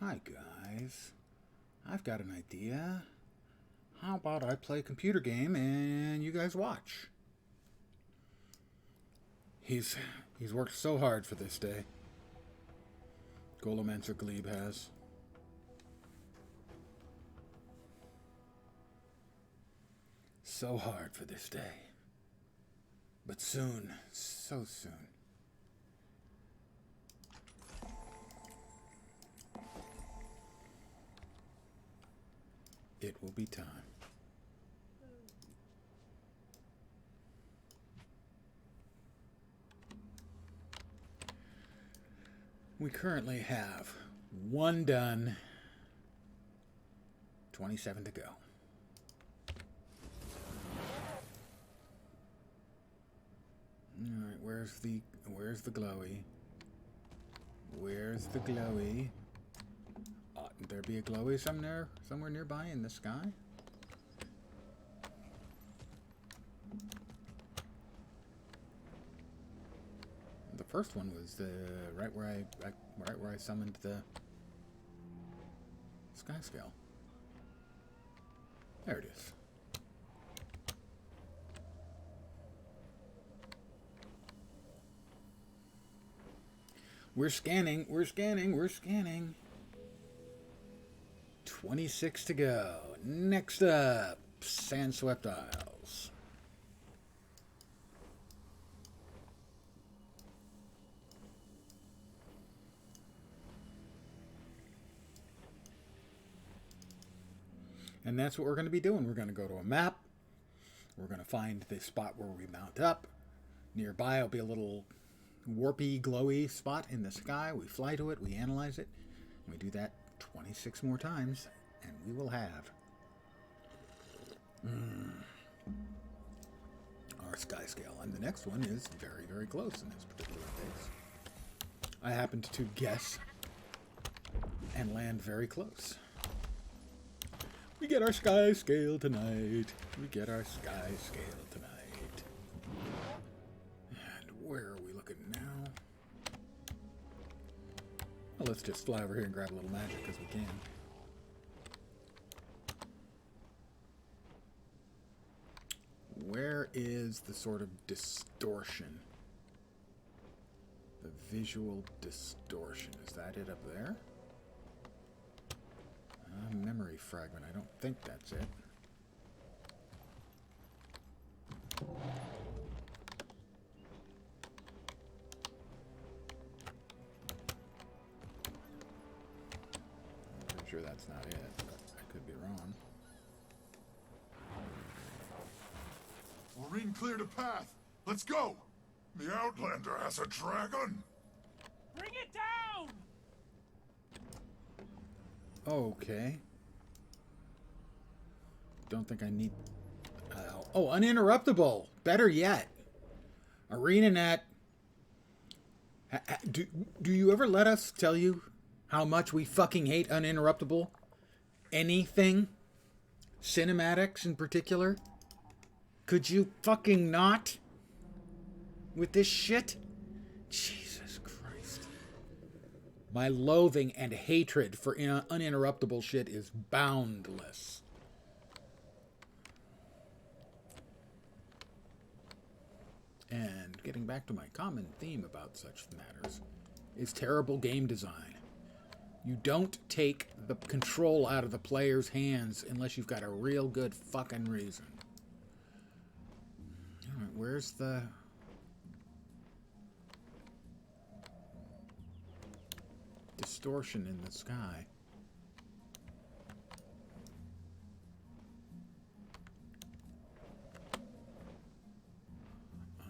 Hi guys, I've got an idea. How about I play a computer game and you guys watch? He's worked so hard for this day. Golomancer Glebe has. So hard for this day. But soon, so soon. It will be time. We currently have one done, 27 to go. All right, where's the glowy? Where's the glowy? Oughtn't there be a glowy somewhere nearby in the sky? The first one was right where I summoned the Skyscale. There it is. We're scanning. 26 to go. Next up, Sandswept Isles. And that's what we're going to be doing. We're going to go to a map. We're going to find the spot where we mount up. Nearby will be a little warpy, glowy spot in the sky. We fly to it. We analyze it. We do that 26 more times, and we will have our Skyscale. And the next one is very, very close in this particular case. I happened to guess and land very close. We get our Skyscale tonight. And where are we looking now? Well, let's just fly over here and grab a little magic because we can. Where is the sort of distortion? The visual distortion. Is that it up there? Memory fragment. I don't think that's it. I'm pretty sure that's not it, but I could be wrong. Marine cleared a path. Let's go. The Outlander has a dragon. Bring it down! Okay. Don't think I need... oh, uninterruptible! Better yet. ArenaNet. Do you ever let us tell you how much we fucking hate uninterruptible? Anything? Cinematics in particular? Could you fucking not? With this shit? Jesus Christ. My loathing and hatred for uninterruptible shit is boundless. And getting back to my common theme about such matters is terrible game design. You don't take the control out of the player's hands unless you've got a real good fucking reason. Alright, where's the... distortion in the sky?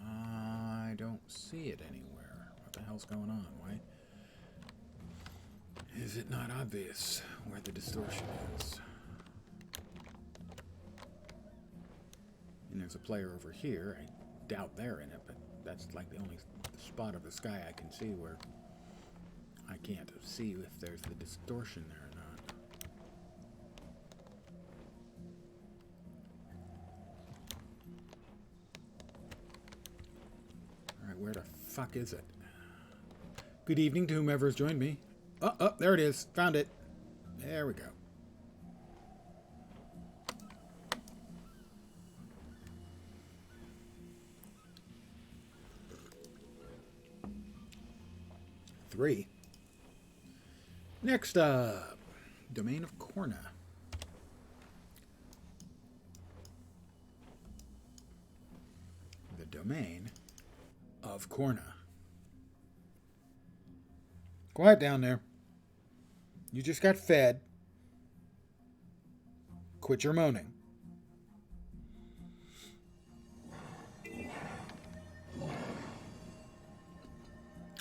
I don't see it anywhere. What the hell's going on? Why is it not obvious where the distortion is? And there's a player over here. I doubt they're in it, but that's like the only spot of the sky I can see where I can't see if there's the distortion there or not. Alright, where the fuck is it? Good evening to whomever has joined me. Oh, there it is. Found it. There we go. Three. Next up, Domain of Corna. The Domain of Corna. Quiet down there. You just got fed. Quit your moaning.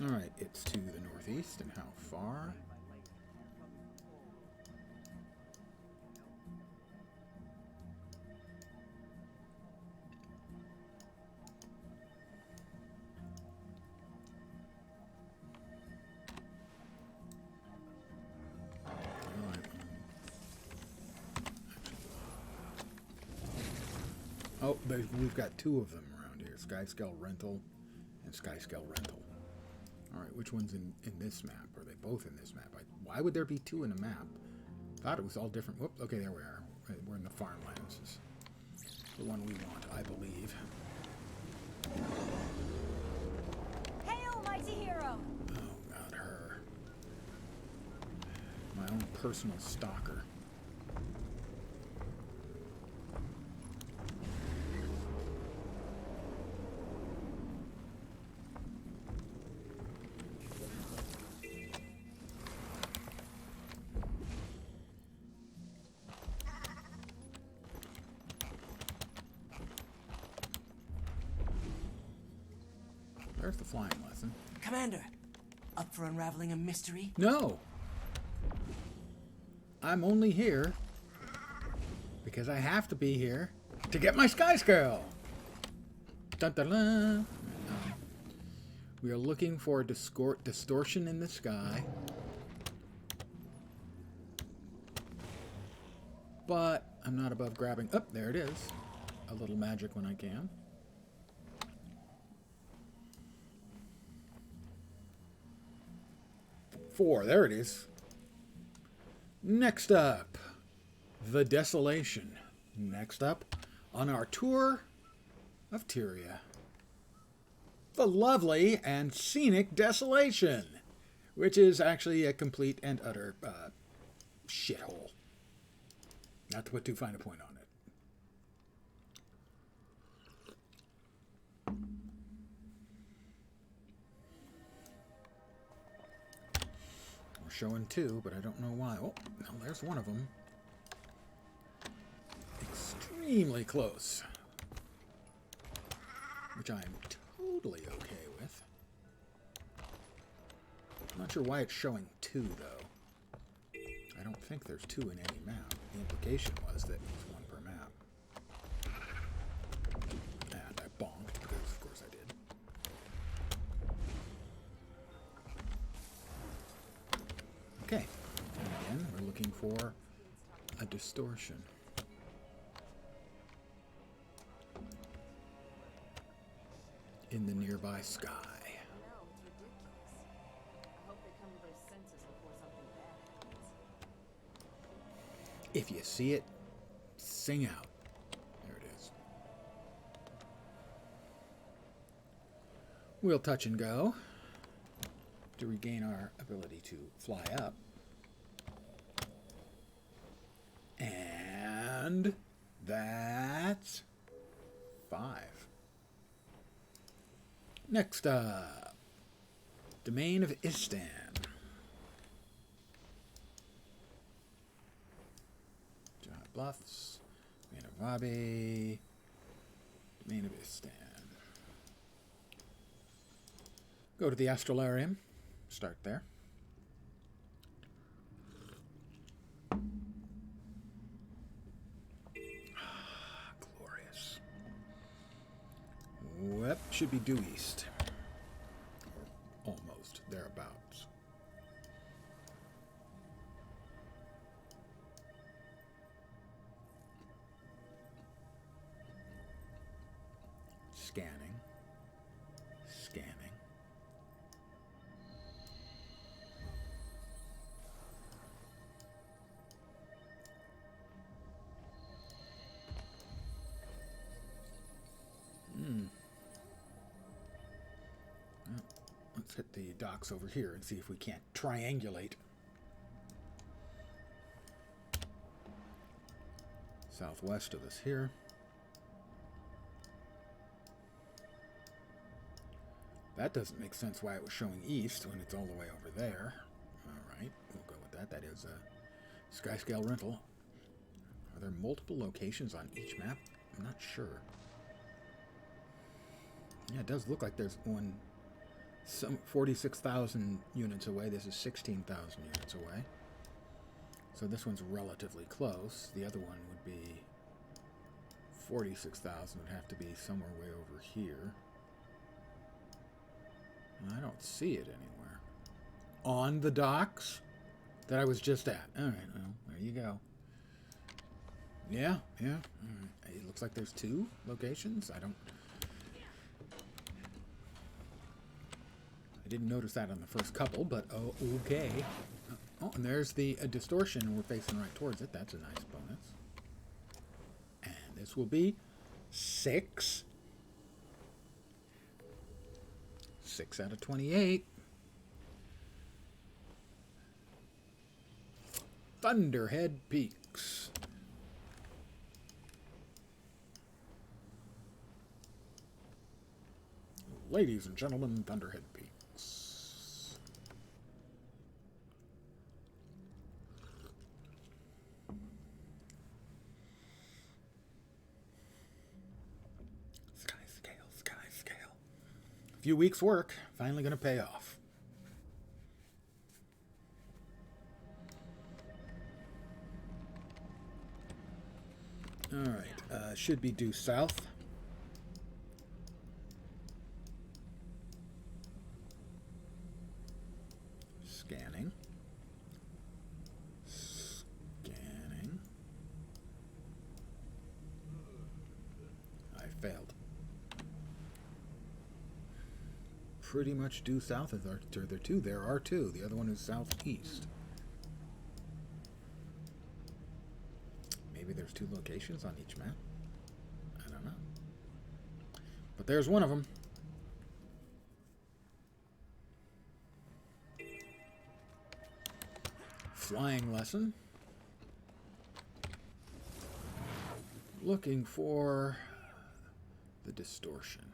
Alright, it's to the northeast, and how far? Oh, we've got two of them around here. Skyscale Rental and Skyscale Rental. Alright, which one's in this map? Are they both in this map? Why would there be two in a map? Thought it was all different. Whoop, okay, there we are. We're in the farmlands. This is the one we want, I believe. Hail, mighty hero! Oh, God, her. My own personal stalker. There's the flying lesson. Commander, up for unraveling a mystery? No! I'm only here because I have to be here to get my Skyscale! Dun dun dun! We are looking for a distortion in the sky. But I'm not above grabbing... Oh, there it is. A little magic when I can. Four, there it is. Next up, the Desolation. Next up on our tour of Tyria. The lovely and scenic Desolation, which is actually a complete and utter shithole. Not to put too fine a point on it. Showing two, but I don't know why. Oh, no, there's one of them. Extremely close. Which I'm totally okay with. I'm not sure why it's showing two, though. I don't think there's two in any map. The implication was that it was one per map. And I bonked, because of course I did. Okay, and again, we're looking for a distortion. In the nearby sky. No, it's ridiculous. I hope they come to their senses before something bad happens. If you see it, sing out. There it is. We'll touch and go to regain our ability to fly up. And that's 5. Next up, Domain of Istan. Giant Bluffs, Domain of Vabi, Domain of Istan. Go to the Astrolarium. Start there. Glorious. Yep, should be due east. Or almost thereabouts. Scanning. Scanning. Let's hit the docks over here and see if we can't triangulate. Southwest of us here. That doesn't make sense why it was showing east when it's all the way over there. Alright, we'll go with that. That is a Skyscale rental. Are there multiple locations on each map? I'm not sure. Yeah, it does look like there's one some 46,000 units away. This is 16,000 units away. So this one's relatively close. The other one would be 46,000. Would have to be somewhere way over here. And I don't see it anywhere. On the docks that I was just at. All right, well, there you go. Yeah. All right. It looks like there's 2 locations. I didn't notice that on the first couple, but oh, okay. Oh, and there's the distortion, and we're facing right towards it. That's a nice bonus. And this will be 6. 6 out of 28. Thunderhead Peaks. Ladies and gentlemen, Thunderhead Peaks. Skyscale. A few weeks' work, finally going to pay off. All right, should be due south. Scanning. I failed. Pretty much due south. Are there 2? There are 2. The other one is southeast. Maybe there's 2 locations on each map. I don't know. But there's one of them. Flying lesson. Looking for the distortion.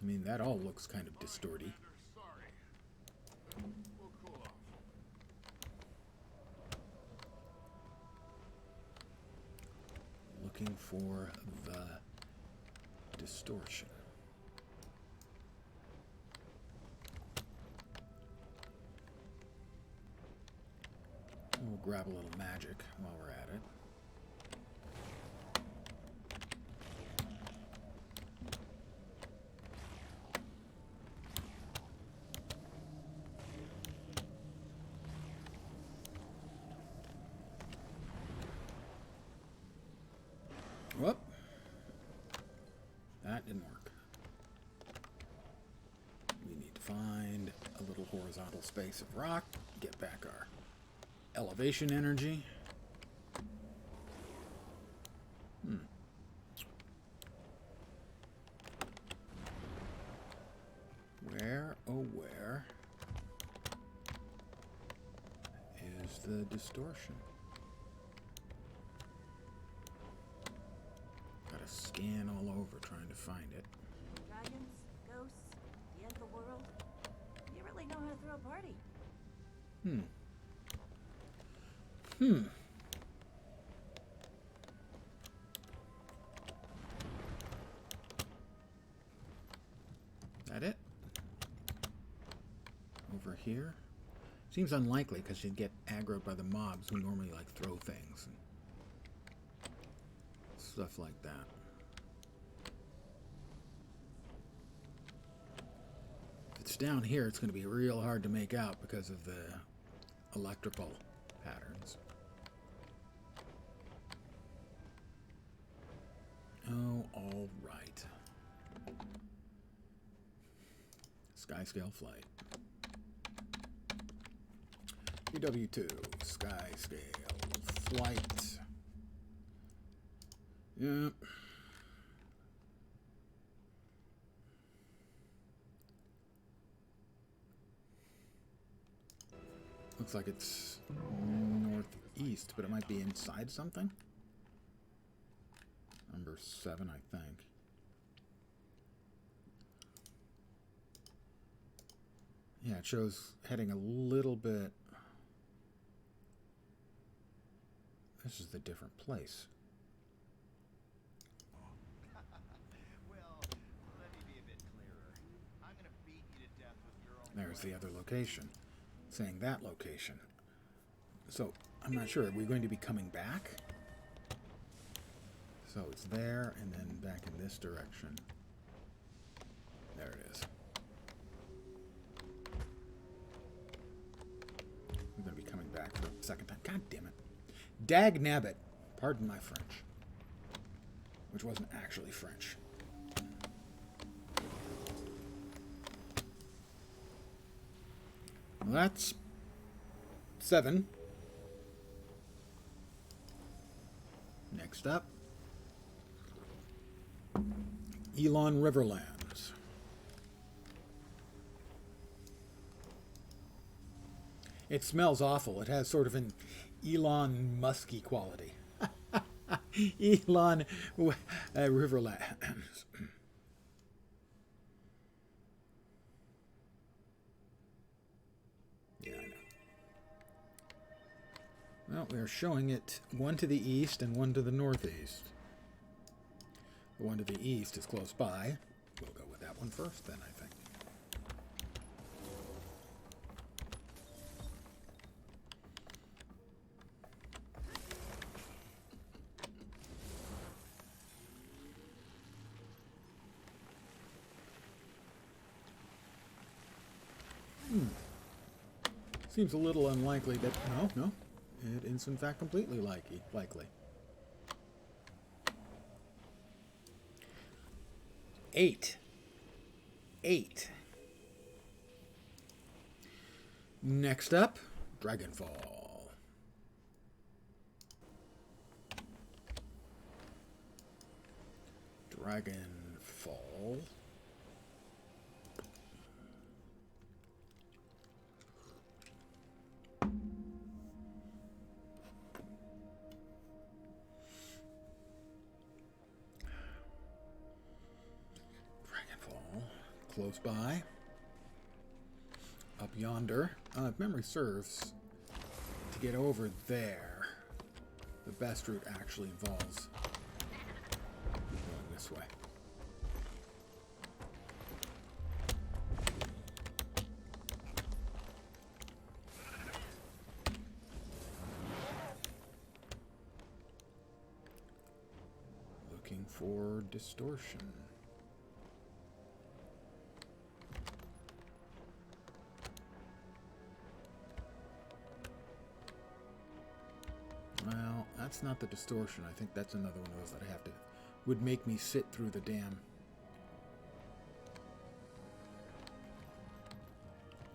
I mean, that all looks kind of distorty. Looking for the distortion. We'll grab a little magic while we're at it. Whoop. That didn't work. We need to find a little horizontal space of rock, get back our elevation energy. Where, oh where, is the distortion? Gotta scan all over trying to find it. Dragons, ghosts, the end of the world. You really know how to throw a party. That it? Over here? Seems unlikely because you'd get aggroed by the mobs who normally like throw things and stuff like that. If it's down here, it's going to be real hard to make out because of the electrical patterns. Oh, all right. Skyscale flight. GW2 Skyscale flight. Yep. Looks like it's northeast, but it might be inside something. Number 7, I think. Yeah, it shows heading a little bit. This is the different place. Well, let me be a bit clearer. I'm gonna beat you to death with your own. There's the other location. Saying that location. So, I'm not sure. Are we going to be coming back? So it's there and then back in this direction. There it is. I'm going to be coming back for a second time. God damn it. Dag nabbit. Pardon my French. Which wasn't actually French. Well, that's 7. Next up. Elon Riverlands. It smells awful. It has sort of an Elon Musky quality. Elon Riverlands. Yeah, I know. Well, we are showing it one to the east and one to the northeast. The one to the east is close by. We'll go with that one first, then, I think. Seems a little unlikely that... No. It is, in fact, completely likely. 8. Next up, Dragonfall. Dragonfall. Close by. Up yonder. If memory serves, to get over there, the best route actually involves going this way. Looking for distortion. Well, that's not the distortion. I think that's another one of those that I have to... would make me sit through the damn...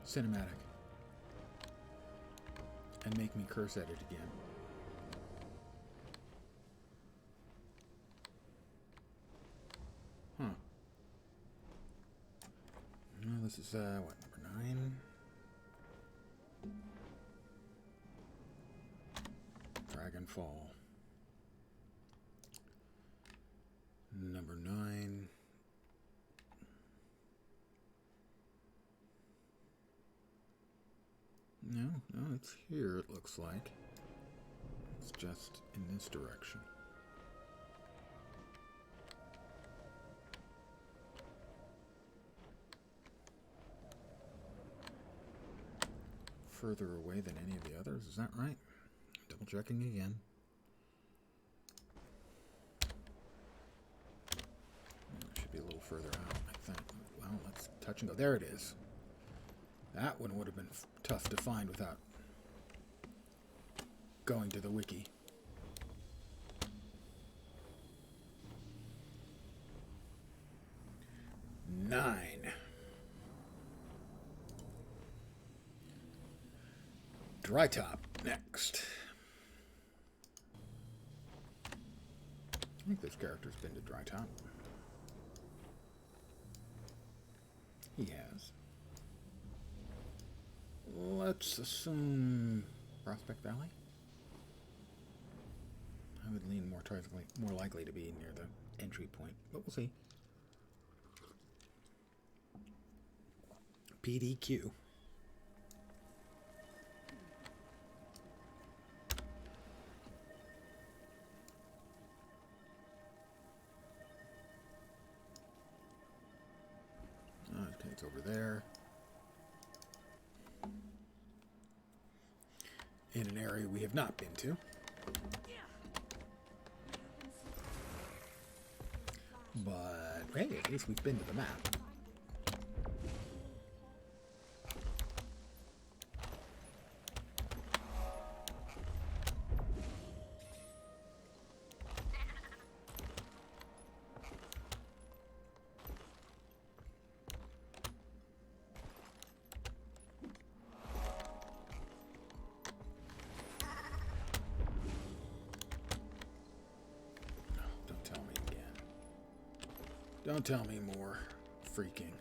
cinematic. And make me curse at it again. Huh. Well, this is, what, number 9? Dragonfall. Number 9. No, it's here, it looks like. It's just in this direction. Further away than any of the others, is that right? Double checking again. It should be a little further out, I think. Well, let's touch and go. There it is. That one would have been tough to find without going to the wiki. Nine. Dry top next. I think this character's been to Dry Top. He has. let's assume Prospect Valley. I would lean more likely to be near the entry point, but we'll see. PDQ. Okay, it's over there. In an area we have not been to. But, hey, at least we've been to the map. Don't tell me more freaking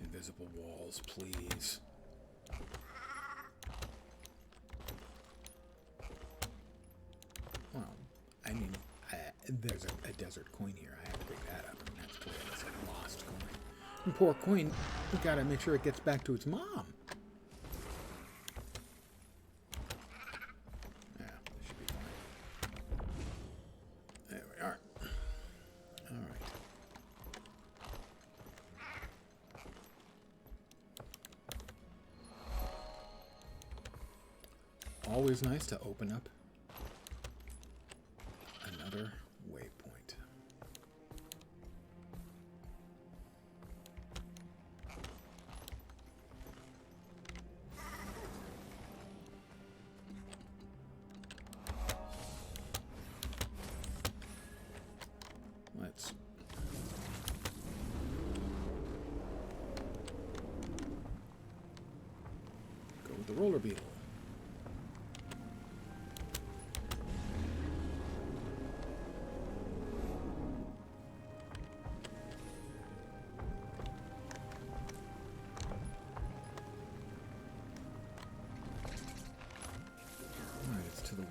invisible walls, please. Well, I mean, there's a desert coin here. I have to pick that up. And that's cool. That's a lost coin. And poor coin, we gotta make sure it gets back to its mom. Yeah, this should be fine. There we are. Always nice to open up another waypoint. Let's go with the roller beetle.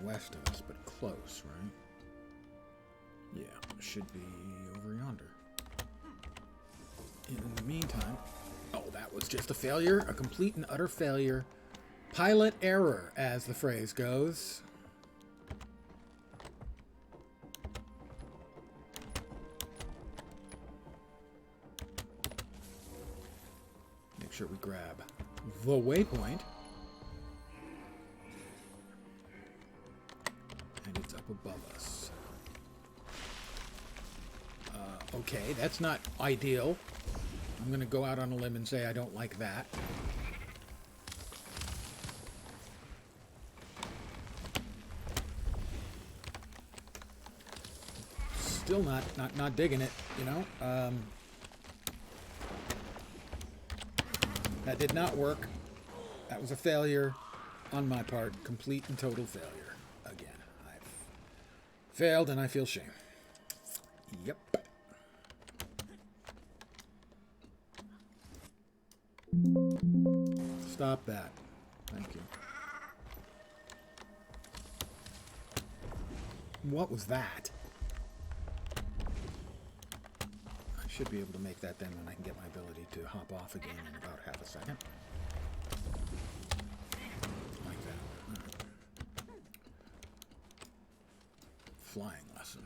West of us, but close, right? Yeah, should be over yonder. In the meantime, oh, that was just a failure, a complete and utter failure. Pilot error, as the phrase goes. Make sure we grab the waypoint. Above us. Okay, that's not ideal. I'm going to go out on a limb and say I don't like that. Still not digging it, you know. That did not work. That was a failure on my part. Complete and total failure. Failed, and I feel shame. Yep. Stop that. Thank you. What was that? I should be able to make that then when I can get my ability to hop off again in about half a second. Like that. Flying lesson.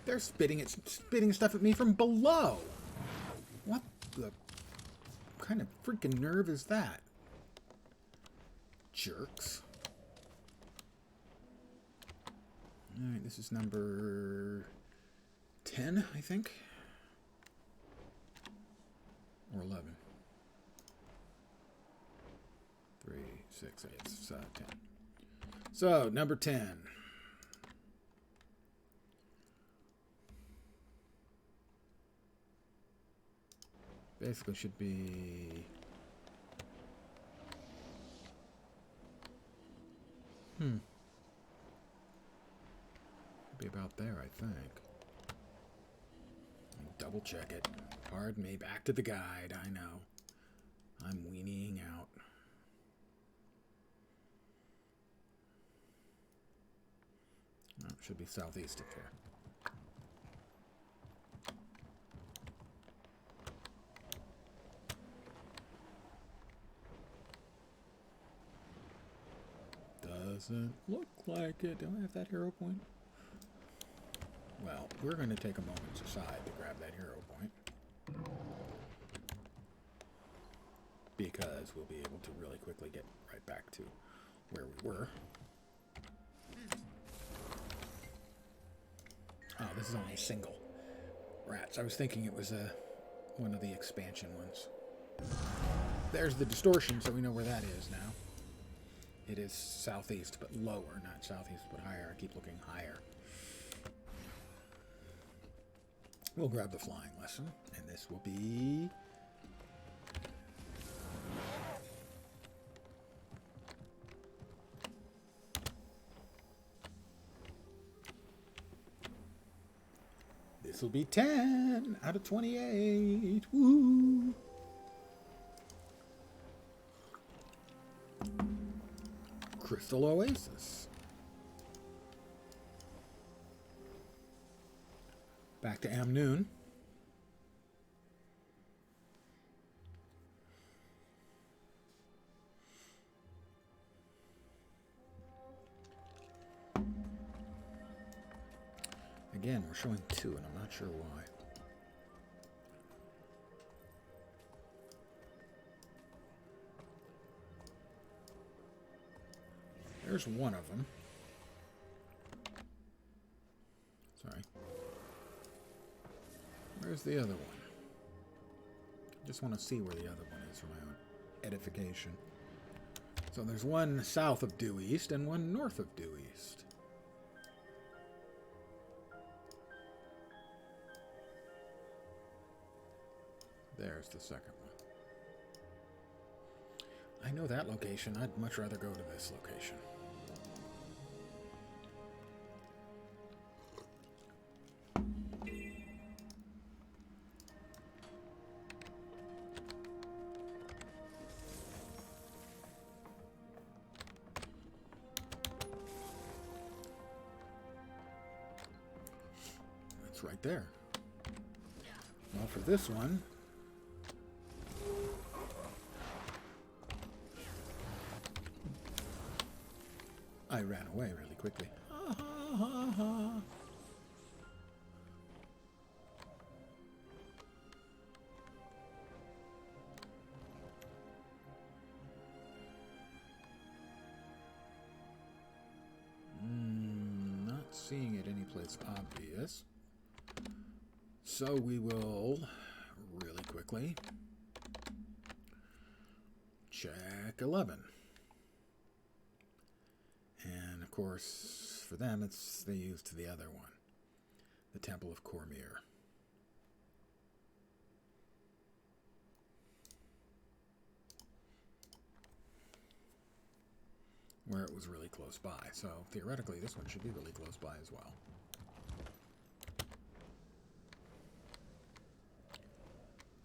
They're spitting stuff at me from below. What the kind of freaking nerve is that? Jerks. Alright, this is number 10, I think. Or 11. 3, 6, 8, it's 10. So, number 10. Basically should be... Be about there, I think. Double check it. Pardon me, back to the guide, I know. I'm weaning out. Oh, it should be southeast of here. Doesn't look like it. Do I have that hero point? Well, we're going to take a moment aside to grab that hero point. Because we'll be able to really quickly get right back to where we were. Oh, this is only a single. Rats. I was thinking it was one of the expansion ones. There's the distortion, so we know where that is now. It is southeast, but lower. Not southeast, but higher. I keep looking higher. We'll grab the flying lesson, and this will be... This will be 10 out of 28. Woo! Crystal Oasis. Back to Amnoon. Again, we're showing 2, and I'm not sure why. There's one of them. Sorry. Where's the other one? I just want to see where the other one is for my own edification. So there's one south of Due East and one north of Due East. There's the second one. I know that location. I'd much rather go to this location. That's right there. Well, for this one... I ran away really quickly. Ha, ha, ha, ha. Not seeing it anyplace obvious. So we will really quickly check 11. And of course, for them, they used the other one, the Temple of Cormier. Where it was really close by. So theoretically, this one should be really close by as well.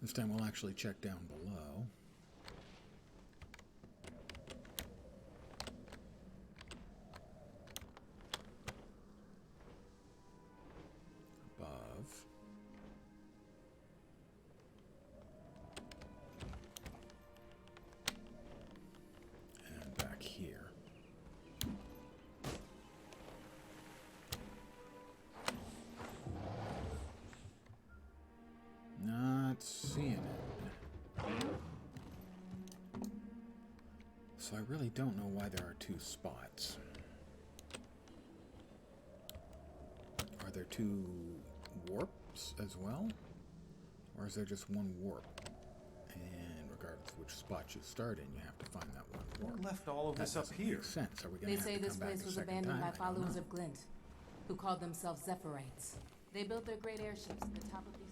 This time we'll actually check down below. So I really don't know why there are 2 spots. Are there 2 warps as well? Or is there just one warp? And regardless of which spot you start in, you have to find that one warp. Who left all of this up here? Makes sense. Are we gonna They have say to this come back place a was second abandoned time? by I don't followers know. of Glint, who called themselves Zephyrite. They built their great airships at the top of these...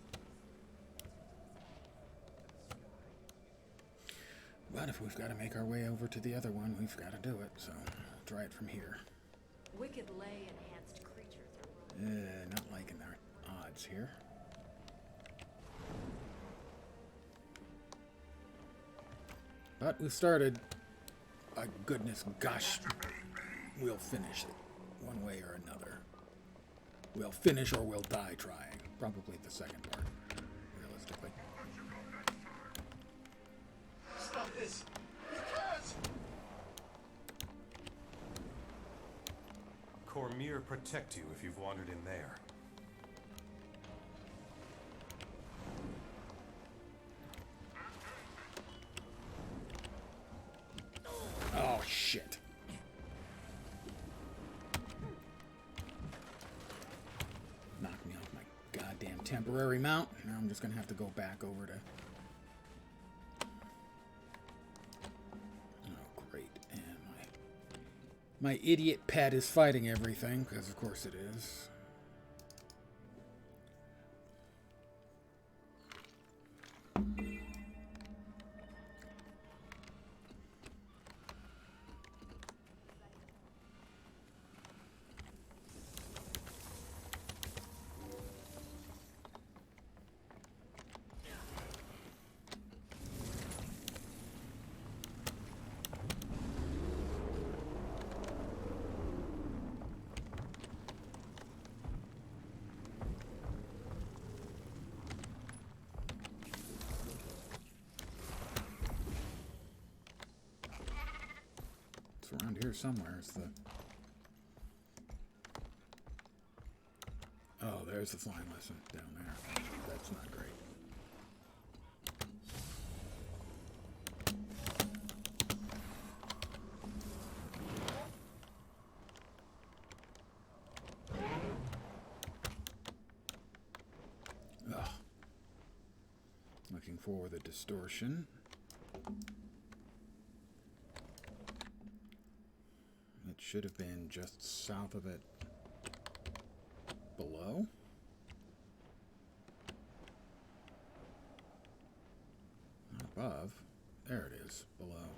But if we've got to make our way over to the other one, we've got to do it. So I'll try it from here. Wicked lay enhanced creatures are... Not liking our odds here. But we started. By goodness, gosh, we'll finish it one way or another. We'll finish or we'll die trying. Probably the second part, realistically. Stop this! You can't! Cormier protect you if you've wandered in there. Oh, shit. Knocked me off my goddamn temporary mount. Now I'm just going to have to go back over to... Oh, great. And my idiot pet is fighting everything, because of course it is. Around here somewhere is the... Oh, there's the flying lesson down there. That's not great. Ugh. Looking for the distortion. Should have been just south of it. Below? Not above. There it is. Below.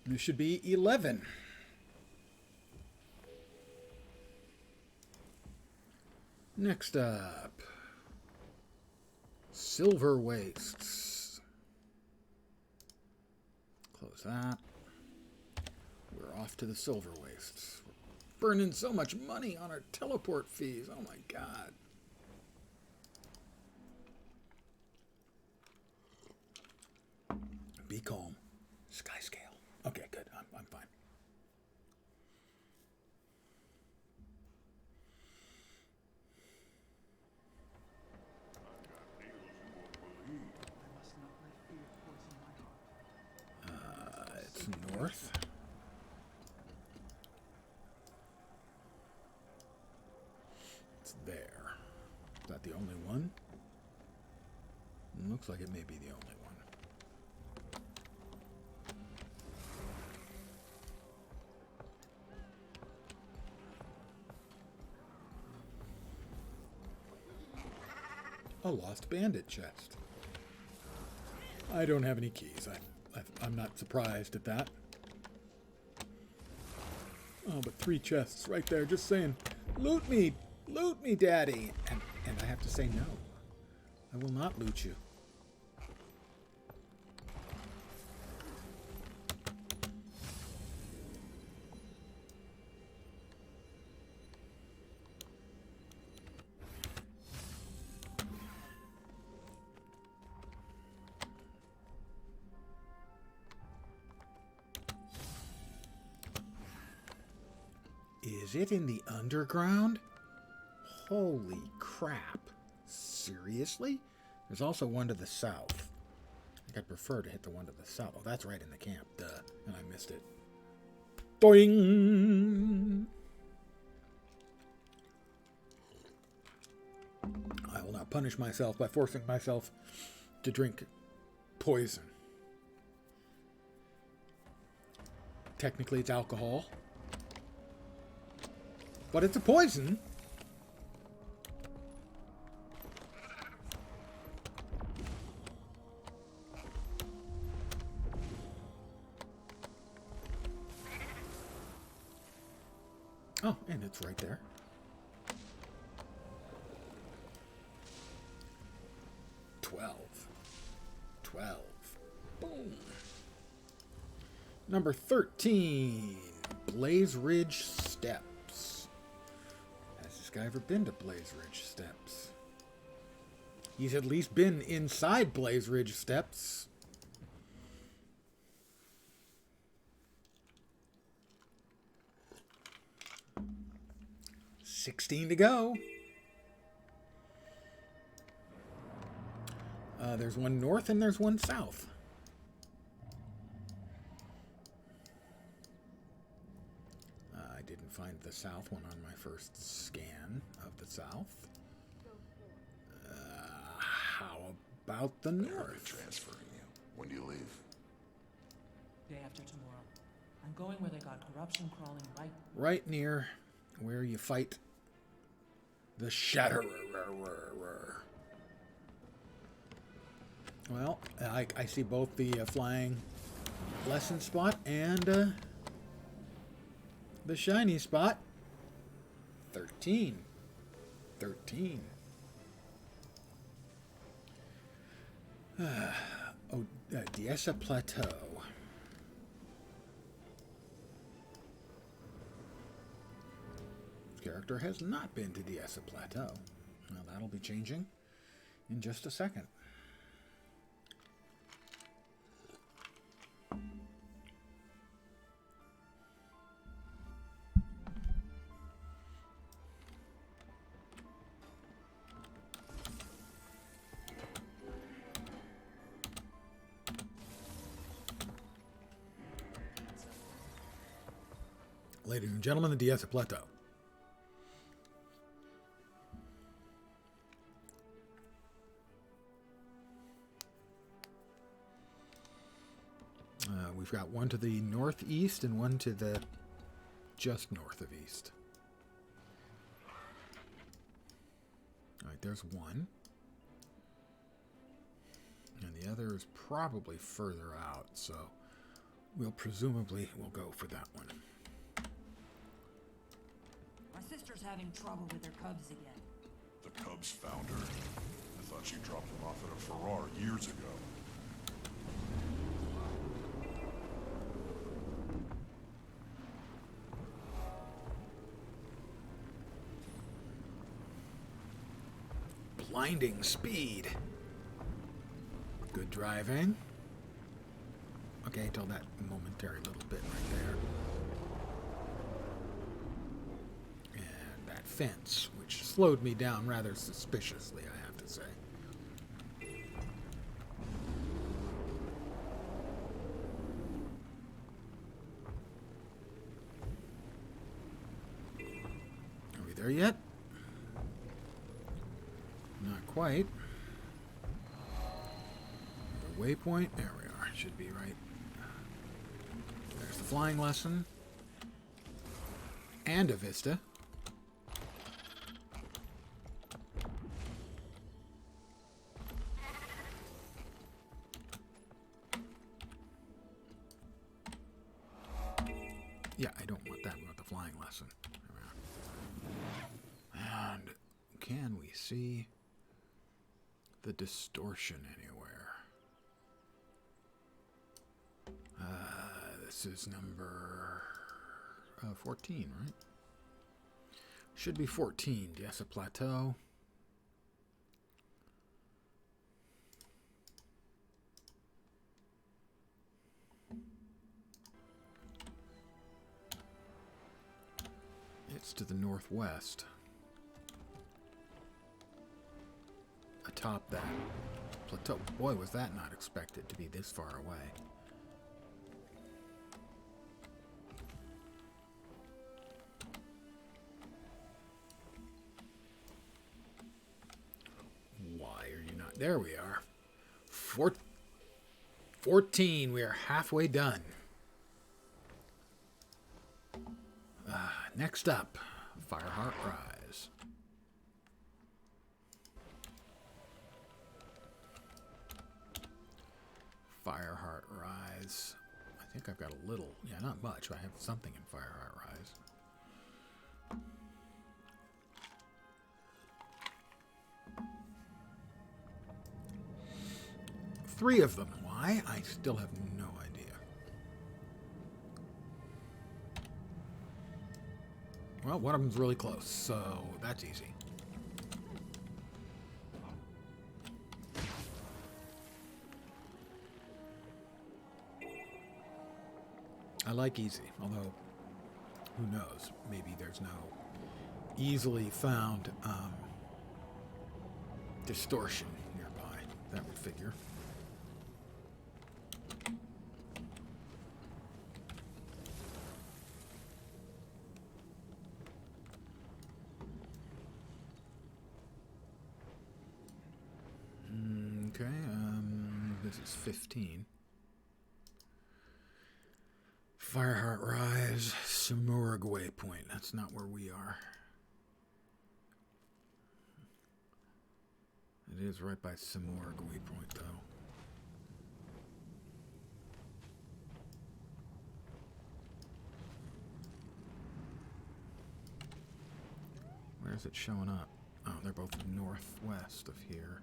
This should be 11. Next up. Silver Wastes. Close that. We're off to the Silver Wastes. We're burning so much money on our teleport fees. Oh my god. Be calm. Skyscale. Okay, good. I'm fine. It's north. It's there. Is that the only one? Looks like it may be the only one. A lost bandit chest. I don't have any keys. I'm not surprised at that. Oh, but 3 chests right there, just saying, loot me, daddy. And I have to say no. I will not loot you. Is it in the underground? Holy crap. Seriously? There's also one to the south. I think I'd prefer to hit the one to the south. Oh, that's right in the camp. Duh. And I missed it. Doing! I will not punish myself by forcing myself to drink poison. Technically, it's alcohol. But it's a poison. Oh, and it's right there. 12. Boom. Number 13, Blaze Ridge Steps. Has this guy ever been to Blaze Ridge Steps? He's at least been inside Blaze Ridge Steps. $16 to go. There's one north and there's one south. I didn't find the south one on my first scan of the south. How about the I'll be north? transferring you. When do you leave? Day after tomorrow. I'm going where they got corruption crawling right. Right near where you fight the Shatterer. Well, I see both the flying lesson spot and the shiny spot. 13. 13. Diessa Plateau. Character has not been to Diessa Plateau. Now that'll be changing in just a second. Ladies and gentlemen, the Diessa Plateau. We've got one to the northeast and one to the just north of east. All right, there's one. And the other is probably further out, so we'll go for that one. My sister's having trouble with her cubs again. The Cubs found her. I thought she dropped them off at a Ferrari years ago. Blinding speed. Good driving. Okay, until that momentary little bit right there. And that fence, which slowed me down rather suspiciously, I have to say. Are we there yet? Not quite. The waypoint. There we are. Should be right. There's the flying lesson. And a vista. Yeah, I don't want that. We want the flying lesson. And can we see the distortion anywhere? This is number 14, right? Should be 14. Diessa Plateau. It's to the northwest. Atop that plateau. Boy, was that not expected to be this far away. Why are you not? There we are. 14. We are halfway done. Next up, Fireheart Rise. Fireheart Rise. I think I've got a little. Yeah, not much. I have something in Fireheart Rise. 3 of them. Why? I still have no idea. Well, one of them's really close, so that's easy. I like easy, although who knows? Maybe there's no easily found distortion nearby. That would figure. Okay, this is 15. Fireheart Rise, Samurg Waypoint. That's not where we are. It is right by Samurg Waypoint, though. Where is it showing up? Oh, they're both northwest of here.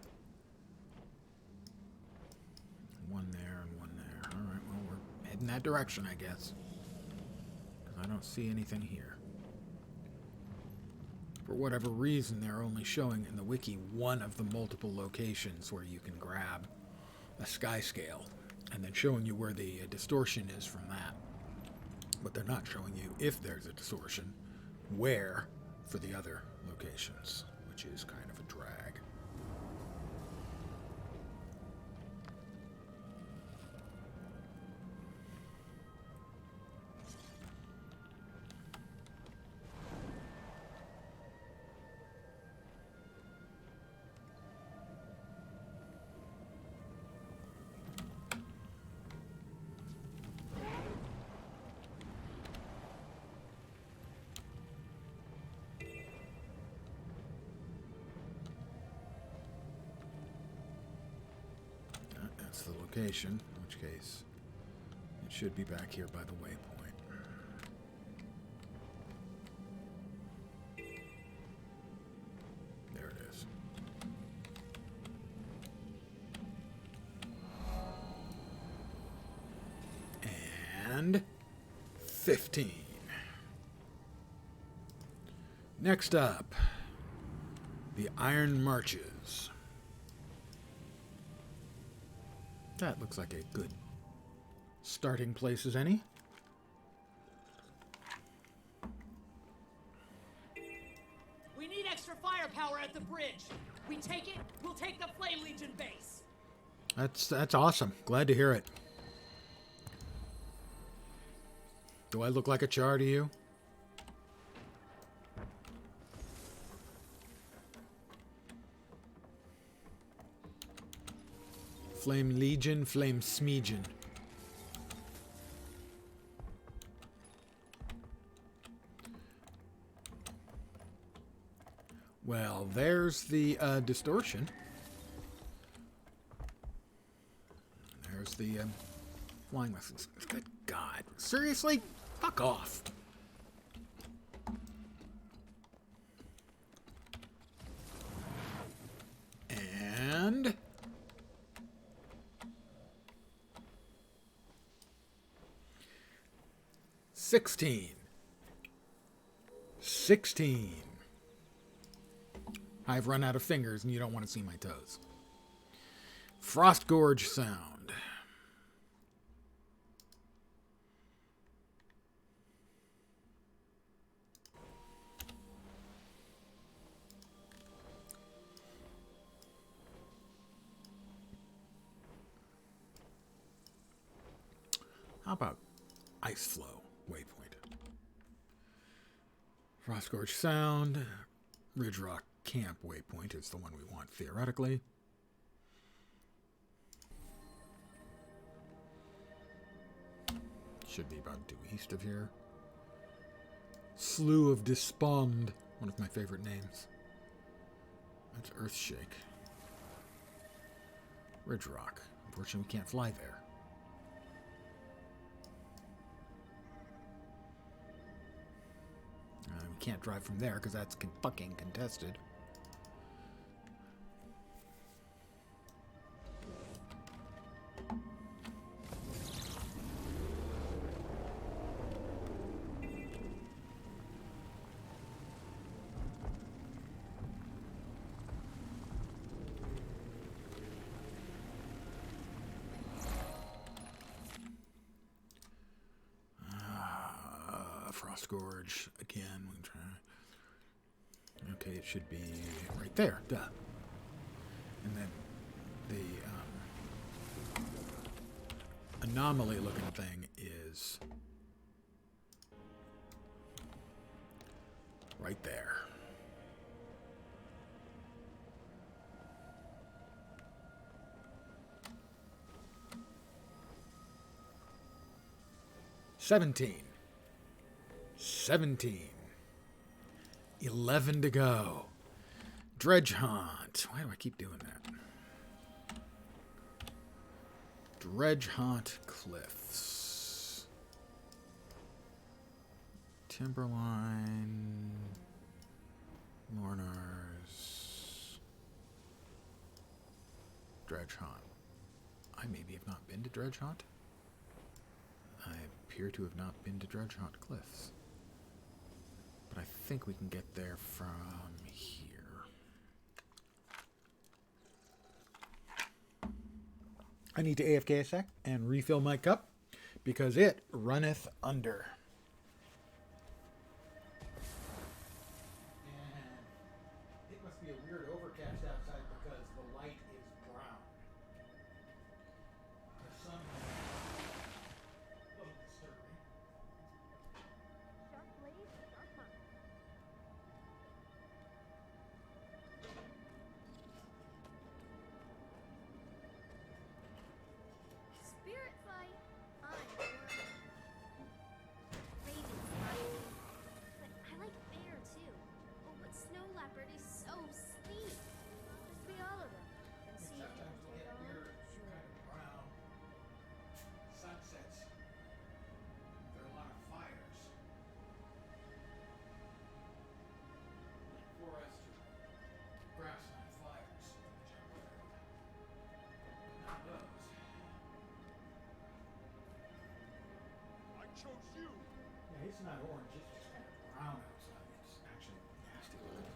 One there and one there. Alright, well, we're heading that direction, I guess. Because I don't see anything here. For whatever reason, they're only showing in the wiki one of the multiple locations where you can grab a Skyscale, and then showing you where the distortion is from that. But they're not showing you, if there's a distortion, where for the other locations, which is kind of a drag. That's the location, in which case it should be back here by the waypoint. There it is. And 15. Next up, the Iron Marches. That looks like a good starting place as any. We need extra firepower at the bridge. We take it, we'll take the Flame Legion base. That's awesome. Glad to hear it. Do I look like a char to you? Flame Legion, Flame Smeegion. Well, there's the distortion. There's the flying lessons. Good God. Seriously? Fuck off. And 16. 16. I've run out of fingers and you don't want to see my toes. Frost Gorge Sound. How about Ice Flow Waypoint? Frost Gorge Sound. Ridge Rock Camp Waypoint is the one we want theoretically. Should be about due east of here. Slough of Despond, one of my favorite names. That's Earthshake. Ridge Rock. Unfortunately, we can't fly there. We can't drive from there because that's fucking contested. Frost Gorge again. We can try. Okay, it should be right there. Duh. And then the anomaly-looking thing is right there. $17. 11 to go. Dredge Haunt. Why do I keep doing that? Dredge Haunt Cliffs. Timberline. Lornars. Dredge Haunt. I maybe have not been to Dredge Haunt. I appear to have not been to Dredge Haunt Cliffs. But I think we can get there from here. I need to AFK a sec and refill my cup because it runneth under. And it must be a weird overcast outside because the light is brown. The sun doesn't disturb me. Spirit fight. I'm Raven fight. But I like bear too. Oh, but snow leopard is so sweet. Just be all of them. And see if you can take on. Kind of brown sunsets. There are a lot of fires. Like forest or grassland fires, which are rare. Not those. I chose you. Yeah, it's not orange, it's just kind of brown outside. It's actually nasty looking.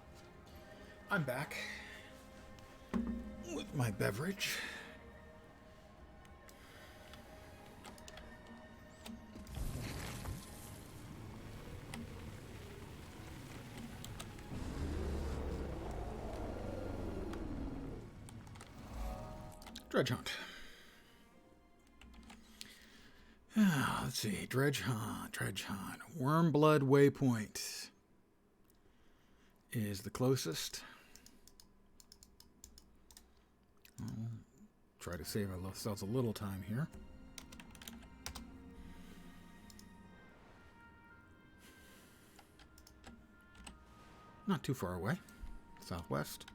I'm back with my beverage. Dredge Hunt. Let's see. Dredge Hunt. Wormblood Waypoint is the closest. We'll try to save ourselves a little time here. Not too far away. Southwest.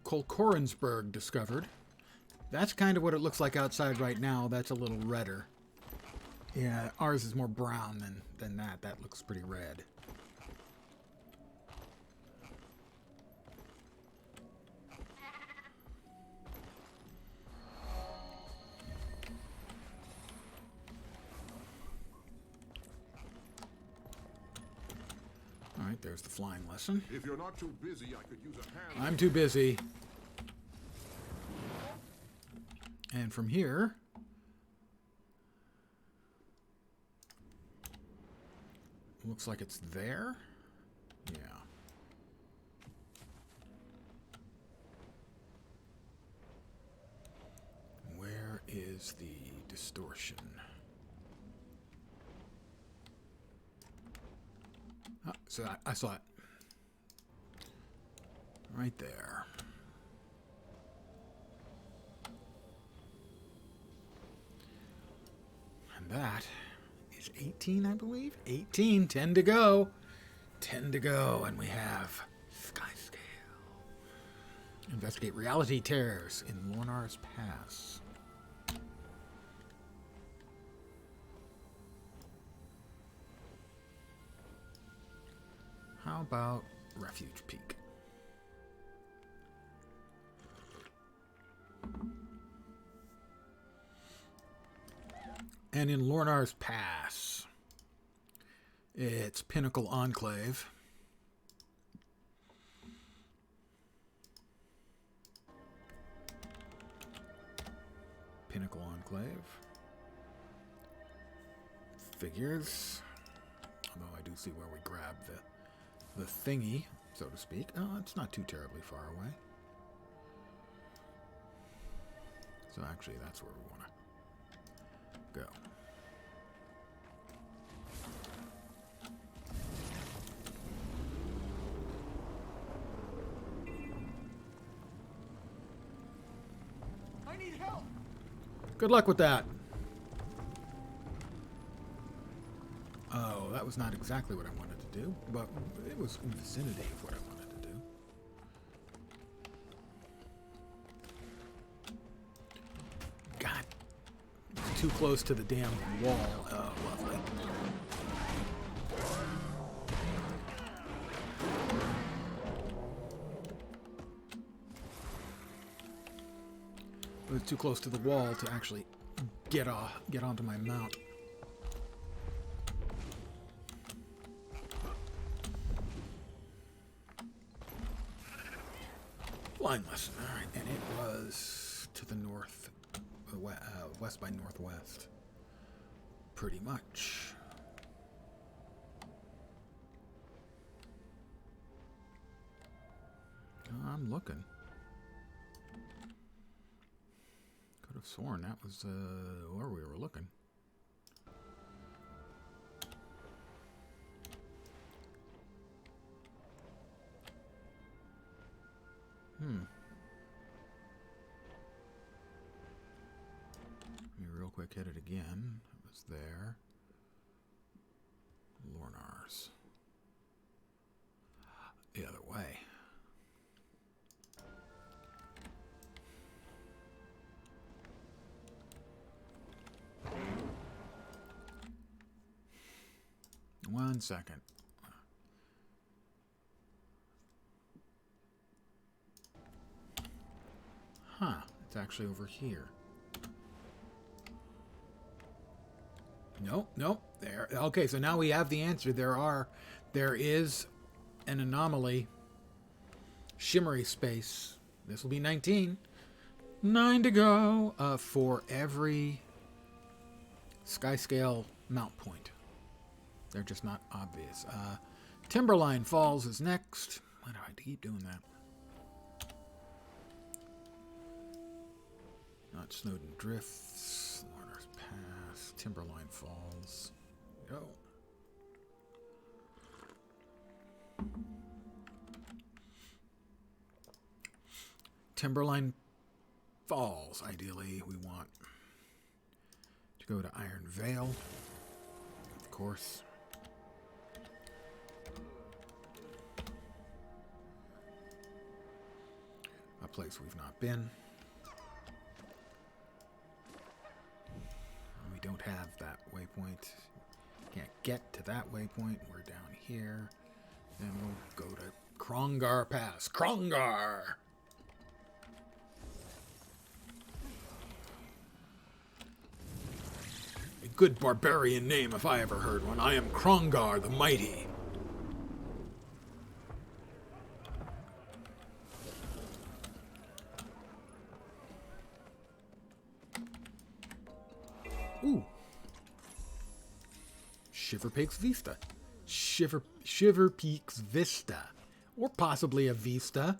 Kolkorensburg discovered. That's kind of what it looks like outside right now. That's a little redder. Yeah, ours is more brown than that. That looks pretty red. All right, there's the flying lesson. If you're not too busy, I could use a hand. I'm too busy. And from here, looks like it's there. Yeah. Where is the distortion? Oh, so I saw it. Right there. And that is 18, I believe. 18, 10 to go. 10 to go, and we have Skyscale. Investigate reality tears in Lornar's Pass. How about Refuge Peak? And in Lornar's Pass, it's Pinnacle Enclave. Pinnacle Enclave. Figures. Although I do see where we grab the thingy, so to speak. Oh, it's not too terribly far away. So actually, that's where we want to go. I need help. Good luck with that. Oh, that was not exactly what I wanted to do, but it was in the vicinity of what I wanted to do. God, it's too close to the damn wall. Oh, lovely. It was too close to the wall to actually get onto my mount. Line lesson, all right, and it was to the north, west by northwest, pretty much. I'm looking. Could have sworn that was where we were looking. Let me real quick hit it again. It was there. Lornar's. The other way. One second. Huh, it's actually over here. Nope. There. Okay, so now we have the answer. There is an anomaly. Shimmery space. This will be 19. 9 to go for every Skyscale mount point. They're just not obvious. Timberline Falls is next. Why do I keep doing that? Not Snowden Drifts. Lornar's Pass. Timberline Falls. Go. Timberline Falls. Ideally, we want to go to Iron Vale. Of course. A place we've not been. We don't have that waypoint. Can't get to that waypoint. We're down here. Then we'll go to Krongar Pass. Krongar! A good barbarian name if I ever heard one. I am Krongar the Mighty. Ooh. Shiver Peaks Vista. Shiver Peaks Vista. Or possibly a Vista.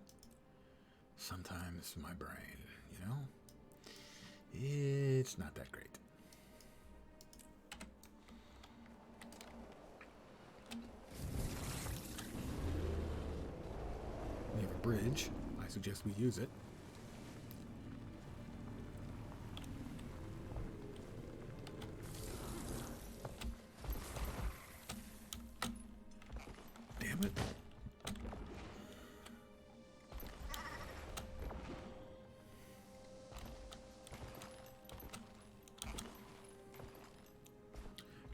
Sometimes my brain, you know, it's not that great. We have a bridge. I suggest we use it. Damn it.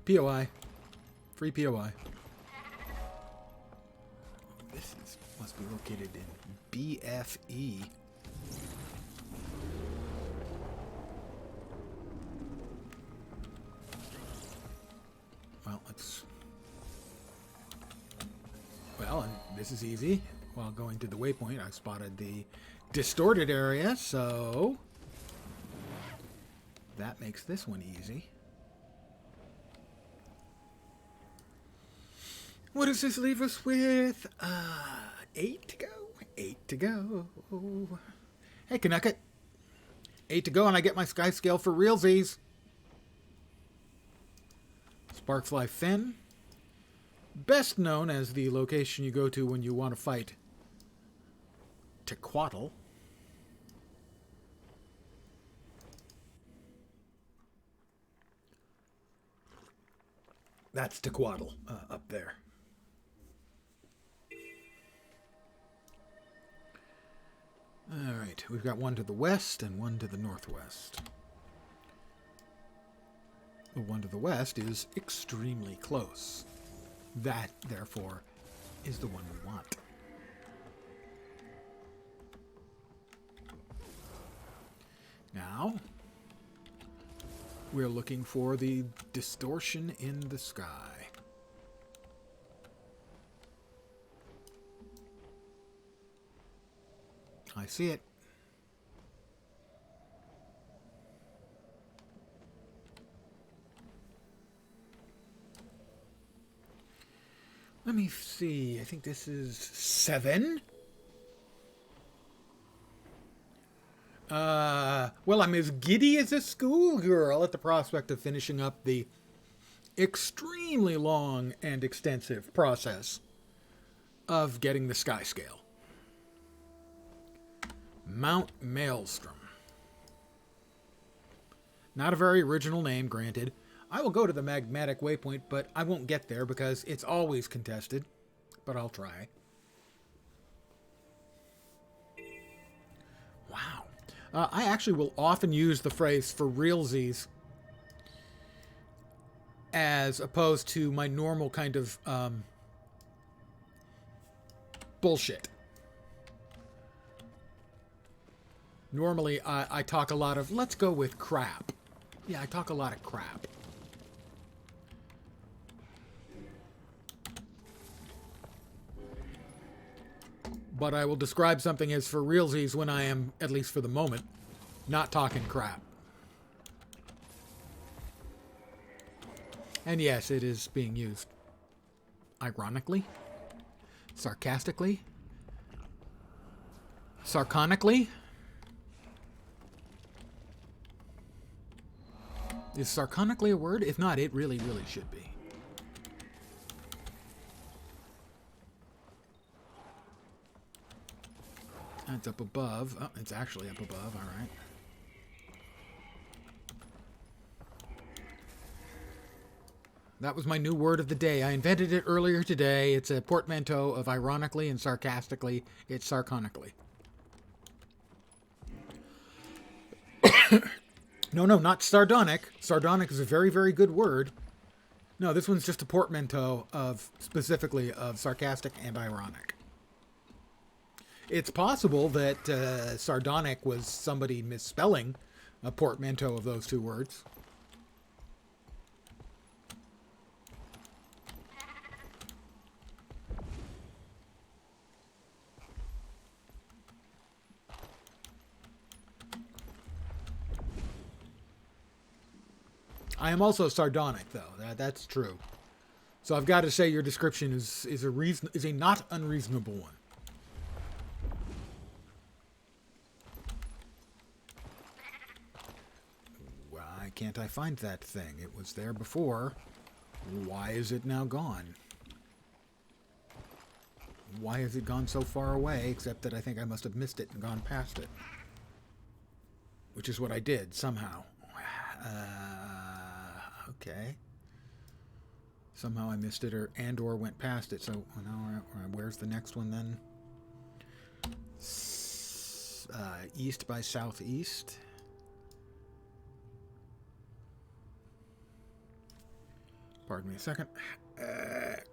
POI. Free POI. Must be located in BFE. Well, let's... Well, and this is easy. While going to the waypoint, I spotted the distorted area, so... That makes this one easy. What does this leave us with? 8 to go. 8 to go. Hey, Canucket. 8 to go, and I get my Skyscale for realsies. Sparkfly Fen. Best known as the location you go to when you want to fight Tequatl. That's Tequatl up there. All right, we've got one to the west and one to the northwest. The one to the west is extremely close. That, therefore, is the one we want. Now, we're looking for the distortion in the sky. I see it. Let me see. I think this is 7. Well, I'm as giddy as a schoolgirl at the prospect of finishing up the extremely long and extensive process of getting the Skyscale. Mount Maelstrom. Not a very original name, granted. I will go to the magmatic waypoint, but I won't get there because it's always contested. But I'll try. Wow. I actually will often use the phrase for realsies as opposed to my normal kind of bullshit. Normally, I talk a lot of, let's go with crap. Yeah, I talk a lot of crap. But I will describe something as for realsies when I am, at least for the moment, not talking crap. And yes, it is being used ironically, sarcastically, sarconically. Is sarconically a word? If not, it really, really should be. That's up above. Oh, it's actually up above. All right. That was my new word of the day. I invented it earlier today. It's a portmanteau of ironically and sarcastically. It's sarconically. No, not sardonic. Sardonic is a very, very good word. No, this one's just a portmanteau of, specifically, of sarcastic and ironic. It's possible that sardonic was somebody misspelling a portmanteau of those two words. I am also sardonic, though. That's true. So I've got to say your description is a not unreasonable one. Why can't I find that thing? It was there before. Why is it now gone? Why has it gone so far away, except that I think I must have missed it and gone past it. Which is what I did, somehow. Okay. Somehow I missed it or went past it. So now where's the next one then? East by southeast. Pardon me a second. All right.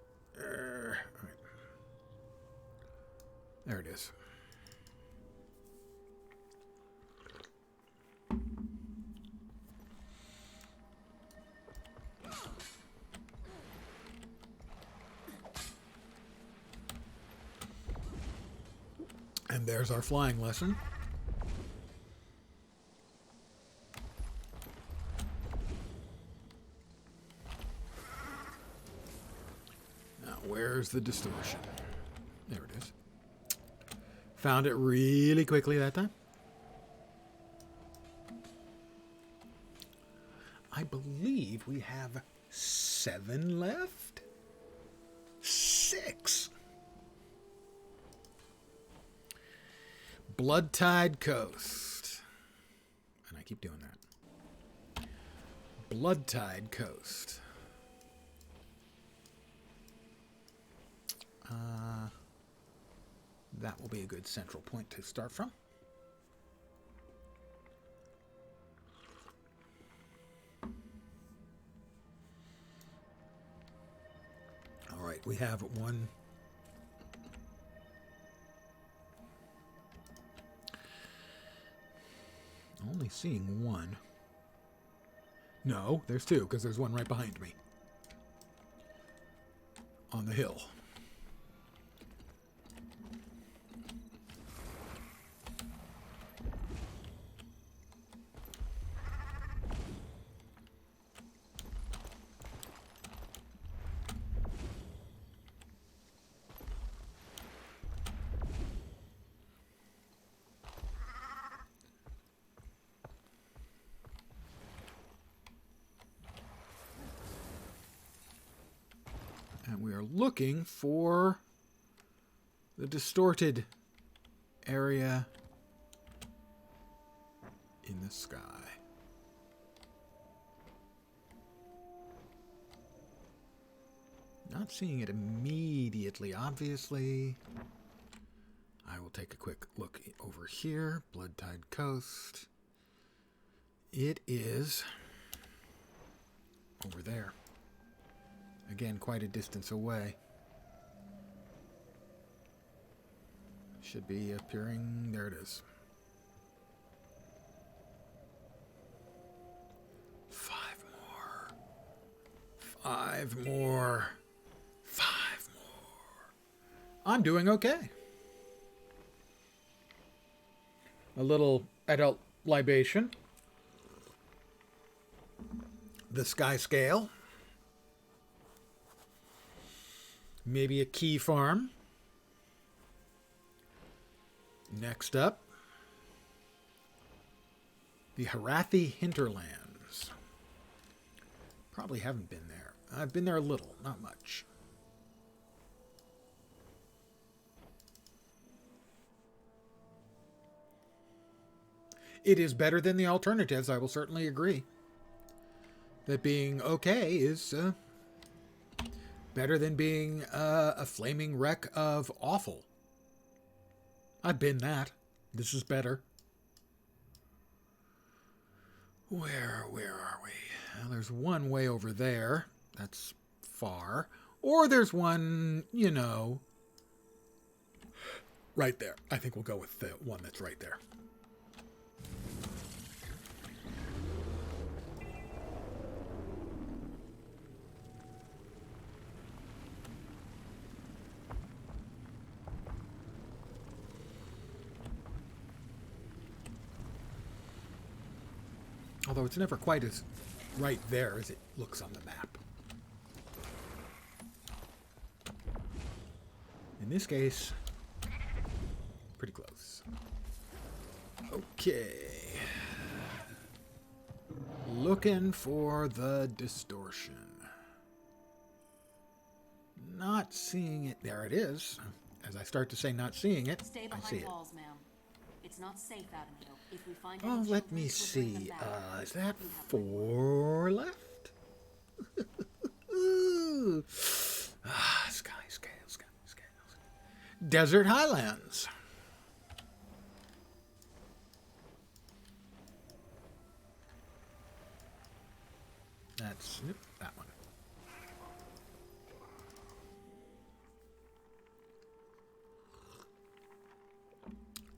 There it is. And there's our flying lesson. Now, where's the distortion? There it is. Found it really quickly that time. I believe we have 7 left. 6. Blood Tide Coast. And I keep doing that. Blood Tide Coast. That will be a good central point to start from. All right, we have one. Only seeing one. No, there's 2, because there's one right behind me. On the hill. And we are looking for the distorted area in the sky. Not seeing it immediately, obviously. I will take a quick look over here. Blood Tide Coast. It is over there. Again, quite a distance away. Should be appearing. There it is. 5 more. 5 more. 5 more. I'm doing okay. A little adult libation. The Skyscale. Maybe a key farm. Next up, the Harathi Hinterlands. Probably haven't been there. I've been there a little, not much. It is better than the alternatives, I will certainly agree. That being okay is better than being a flaming wreck of awful. I've been that. This is better. Where are we? Well, there's one way over there. That's far. Or there's one, you know, right there. I think we'll go with the one that's right there. Although it's never quite as right there as it looks on the map. In this case, pretty close. Okay. Looking for the distortion. Not seeing it. There it is. As I start to say not seeing it, Stay I see behind it. walls, ma'am. It's not safe out in here. If we find Oh, any let me children, we'll bring see. them back. Is that You have my word. 4 left? Skyscale. Desert Highlands. That's that one.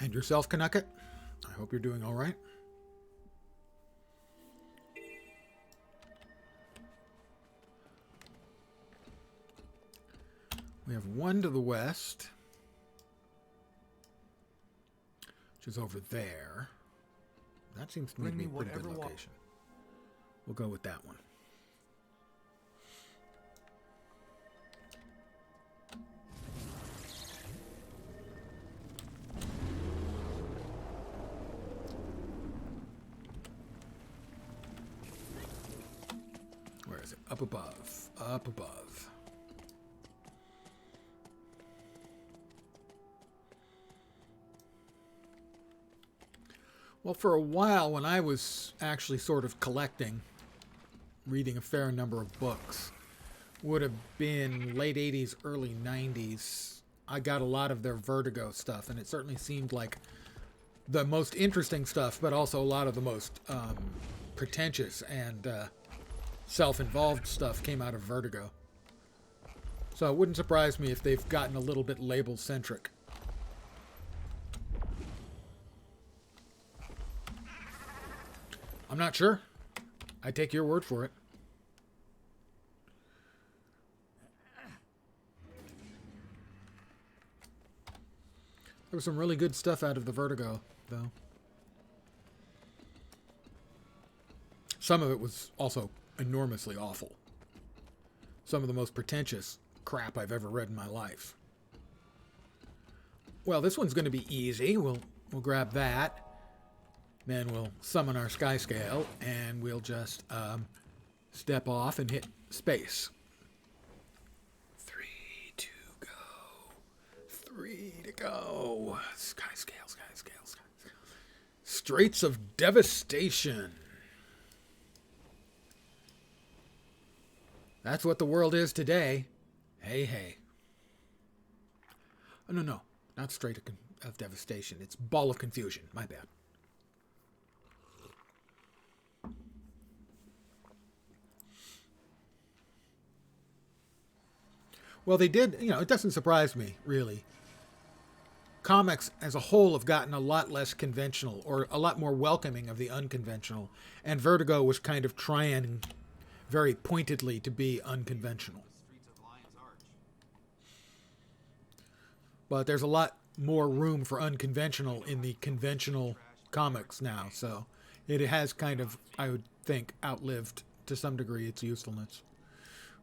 And yourself, Canucket? I hope you're doing all right. We have one to the west, which is over there. That seems to me to be a pretty good location. We'll go with that one. Where is it? Up above. Up above. Well, for a while, when I was actually sort of collecting, reading a fair number of books, would have been late 80s, early 90s, I got a lot of their Vertigo stuff, and it certainly seemed like the most interesting stuff, but also a lot of the most pretentious and self-involved stuff came out of Vertigo. So it wouldn't surprise me if they've gotten a little bit label-centric. I'm not sure. I take your word for it. There was some really good stuff out of the Vertigo, though. Some of it was also enormously awful. Some of the most pretentious crap I've ever read in my life. Well, this one's going to be easy. We'll grab that. Then we'll summon our Skyscale, and we'll just step off and hit space. 3 to go. 3 to go. Skyscale, Skyscale, Skyscale. Straits of Devastation. That's what the world is today. Hey, hey. Oh, no. Not Strait of Devastation. It's Ball of Confusion. My bad. Well, they did, it doesn't surprise me, really. Comics as a whole have gotten a lot less conventional, or a lot more welcoming of the unconventional, and Vertigo was kind of trying very pointedly to be unconventional. But there's a lot more room for unconventional in the conventional comics now, so it has kind of, I would think, outlived to some degree its usefulness.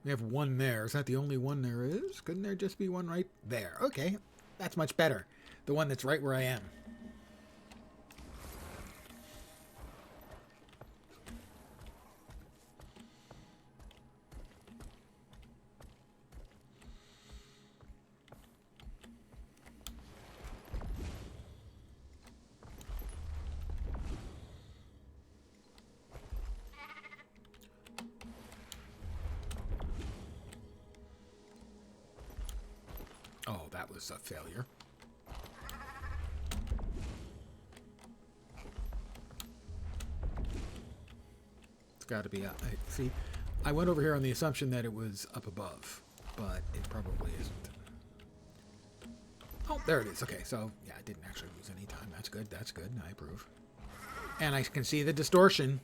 We have one there. Is that the only one there is? Couldn't there just be one right there? Okay, that's much better. The one that's right where I am. Oh, that was a failure. It's got to be up. See, I went over here on the assumption that it was up above, but it probably isn't. Oh, there it is. Okay, so, yeah, I didn't actually lose any time. That's good. That's good. I approve. And I can see the distortion.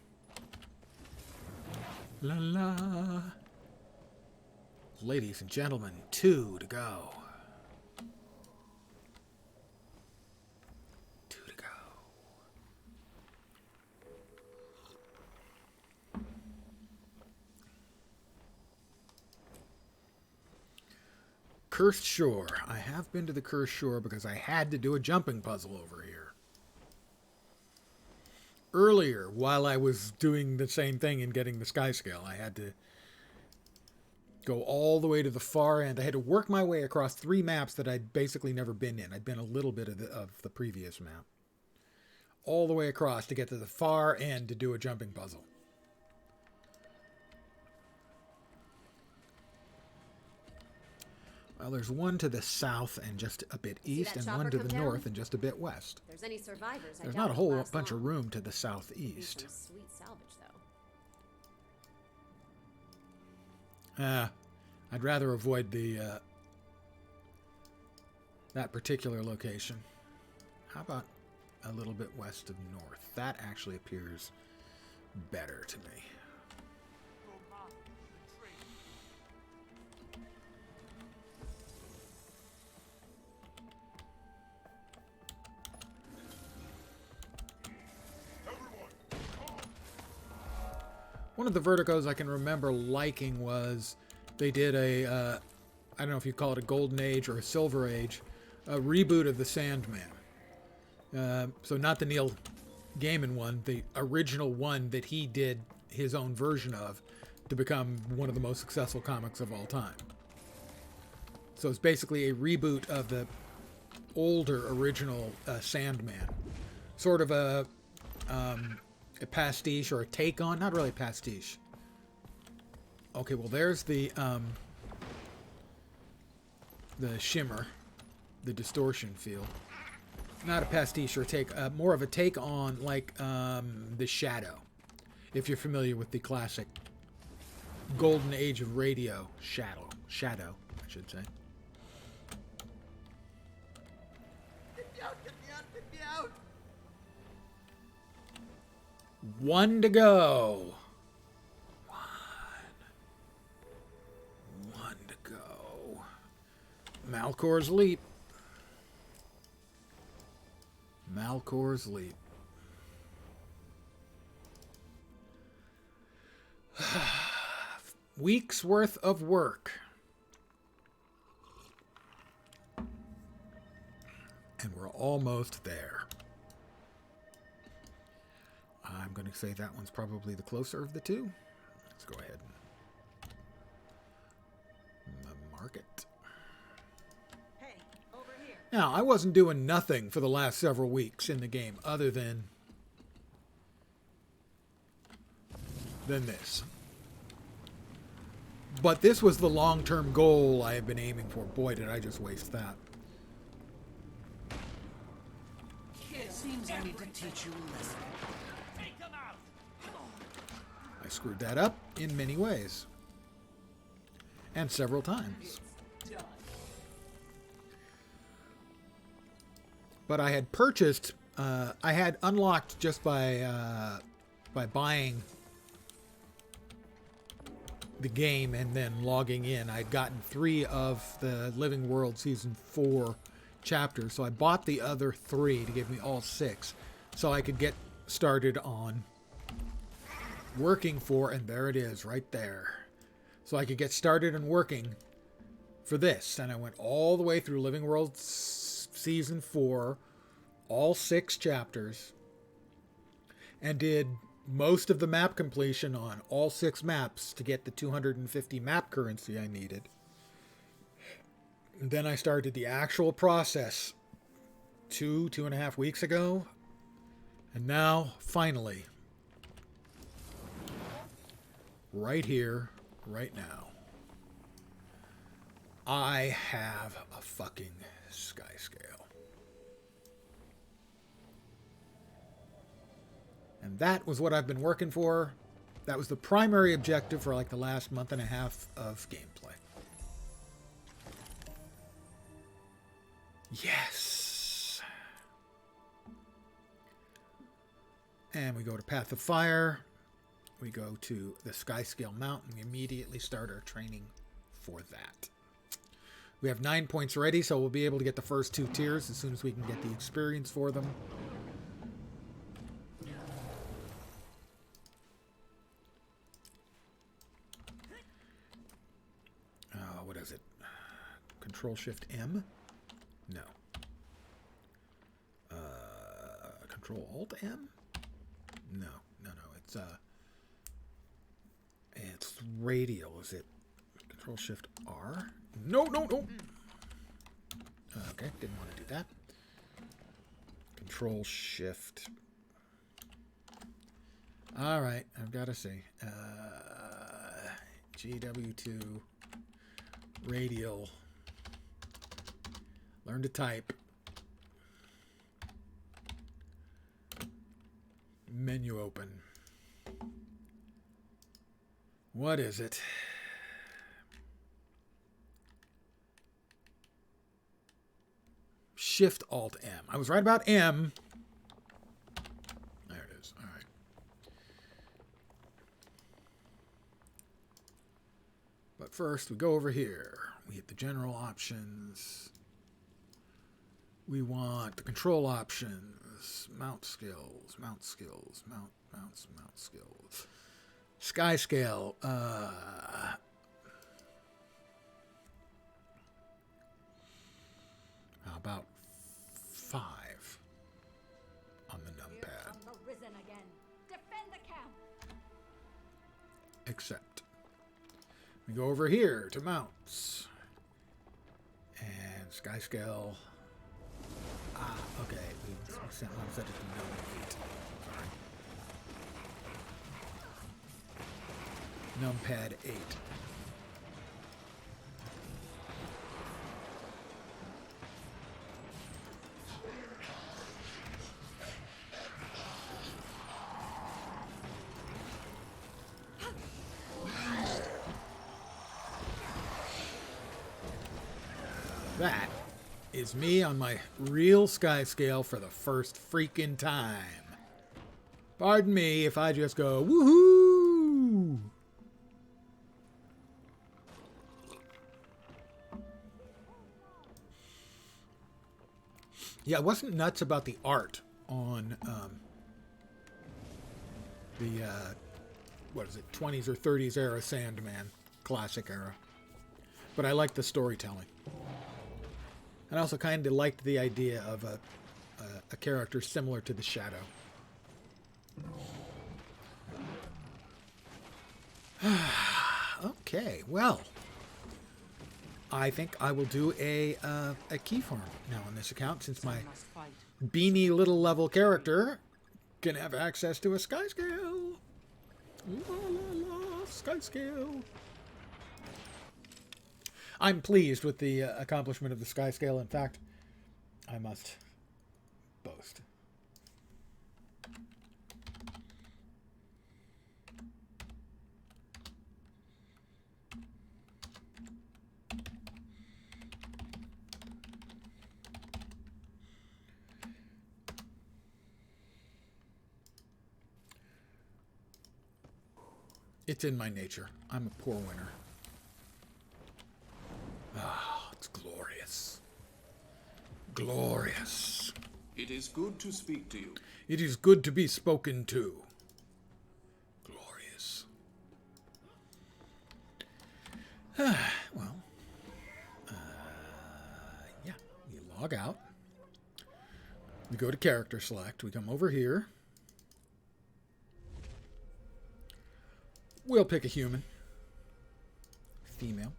La la. Ladies and gentlemen, 2 to go. Cursed Shore. I have been to the Cursed Shore because I had to do a jumping puzzle over here. Earlier, while I was doing the same thing and getting the Skyscale, I had to go all the way to the far end. I had to work my way across 3 maps that I'd basically never been in. I'd been a little bit of the previous map. All the way across to get to the far end to do a jumping puzzle. Well, there's one to the south and just a bit east, and one to the north and just a bit west. There's any survivors, there's not a whole bunch of room to the southeast. Sweet salvage, though. I'd rather avoid the that particular location. How about a little bit west of north? That actually appears better to me. One of the verticos I can remember liking was they did a, I don't know if you call it a golden age or a silver age, a reboot of the Sandman. So not the Neil Gaiman one, the original one that he did his own version of to become one of the most successful comics of all time. So it's basically a reboot of the older original Sandman. Sort of a pastiche or a take on, not really a pastiche. Okay, well there's the shimmer, the distortion feel. Not a pastiche or a take, more of a take on like the Shadow. If you're familiar with the classic golden age of radio, Shadow, I should say. Get me out, get me out, get me out! One to go. One to go. Malcor's Leap. Malcor's Leap. Weeks worth of work. And we're almost there. I'm going to say that one's probably the closer of the two. Let's go ahead and mark it. Hey, over here. Now, I wasn't doing nothing for the last several weeks in the game other than this. But this was the long-term goal I have been aiming for. Boy, did I just waste that. It seems I need to teach you a lesson. Take them out. I screwed that up in many ways. And several times. Done. But I had purchased, I had unlocked just by buying the game and then logging in. I'd gotten 3 of the Living World Season 4 chapters, so I bought the other 3 to give me all 6, so I could get started on working for, and there it is, right there. So I could get started on working for this, and I went all the way through Living World Season 4, all 6 chapters, and did most of the map completion on all 6 maps to get the 250 map currency I needed. And then I started the actual process 2.5 weeks ago. And now, finally, right here, right now, I have a fucking Skyscale. And that was what I've been working for. That was the primary objective for like the last month and a half of gameplay. Yes. And we go to Path of Fire. We go to the Skyscale Mountain. We immediately start our training for that. We have 9 points ready, so we'll be able to get the first 2 tiers as soon as we can get the experience for them. What is it? Control-Shift-M? No. Control-Alt-M? No. It's radial. Is it Control-Shift-R? No. Okay, didn't want to do that. Control-Shift. All right, I've got to see. GW2 radial. Learn to type. Menu open. What is it? Shift Alt M. I was right about M. There it is. All right. But first, we go over here. We hit the general options. We want the control options. Mount skills. Mount skills. Mount skills. Skyscale. How about 5 on the numpad? Except we go over here to mounts and Skyscale. Okay. We set it to number 8. Sorry. Numpad 8. That is me on my real Skyscale for the first freaking time. Pardon me if I just go, woohoo! Yeah, I wasn't nuts about the art on the, what is it, 20s or 30s era Sandman, classic era. But I liked the storytelling. And I also kind of liked the idea of a character similar to the Shadow. Okay, well, I think I will do a key farm now on this account, since my beanie little level character can have access to a Skyscale. La la la, Skyscale. I'm pleased with the accomplishment of the Skyscale. In fact, I must boast. It's in my nature. I'm a poor winner. Ah, it's glorious. Glorious. It is good to speak to you. It is good to be spoken to. Glorious. Well, yeah, we log out. We go to character select. We come over here. We'll pick a human. Female.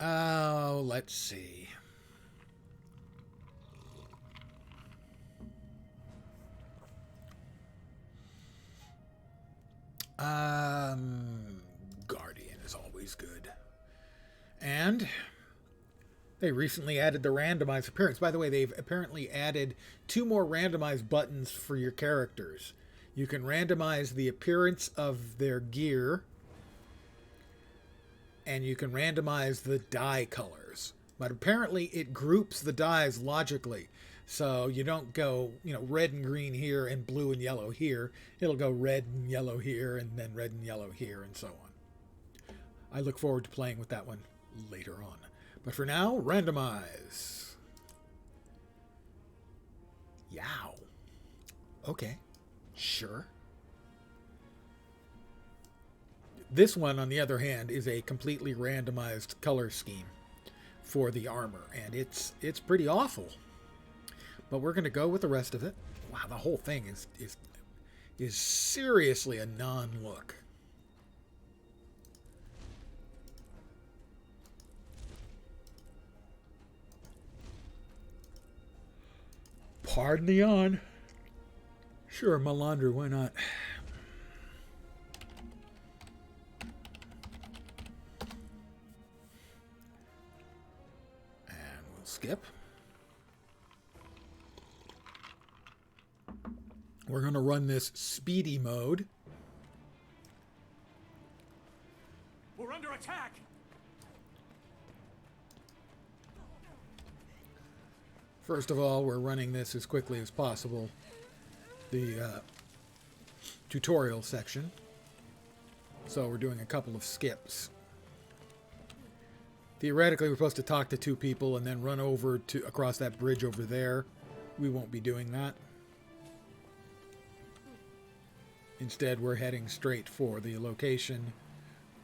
Oh, let's see. Guardian is always good. And they recently added the randomized appearance. By the way, they've apparently added 2 more randomized buttons for your characters. You can randomize the appearance of their gear, and you can randomize the dye colors. But apparently it groups the dyes logically. So you don't go, red and green here and blue and yellow here. It'll go red and yellow here and then red and yellow here and so on. I look forward to playing with that one later on. But for now, randomize. Yow. Okay. Sure. This one, on the other hand, is a completely randomized color scheme for the armor, and it's pretty awful. But we're going to go with the rest of it. Wow, the whole thing is seriously a non-look. Pardon the yawn. Sure, Melandra, why not? And we'll skip. We're going to run this speedy mode. We're under attack! First of all, we're running this as quickly as possible. The tutorial section. So we're doing a couple of skips. Theoretically, we're supposed to talk to 2 people and then run over to across that bridge over there. We won't be doing that. Instead, we're heading straight for the location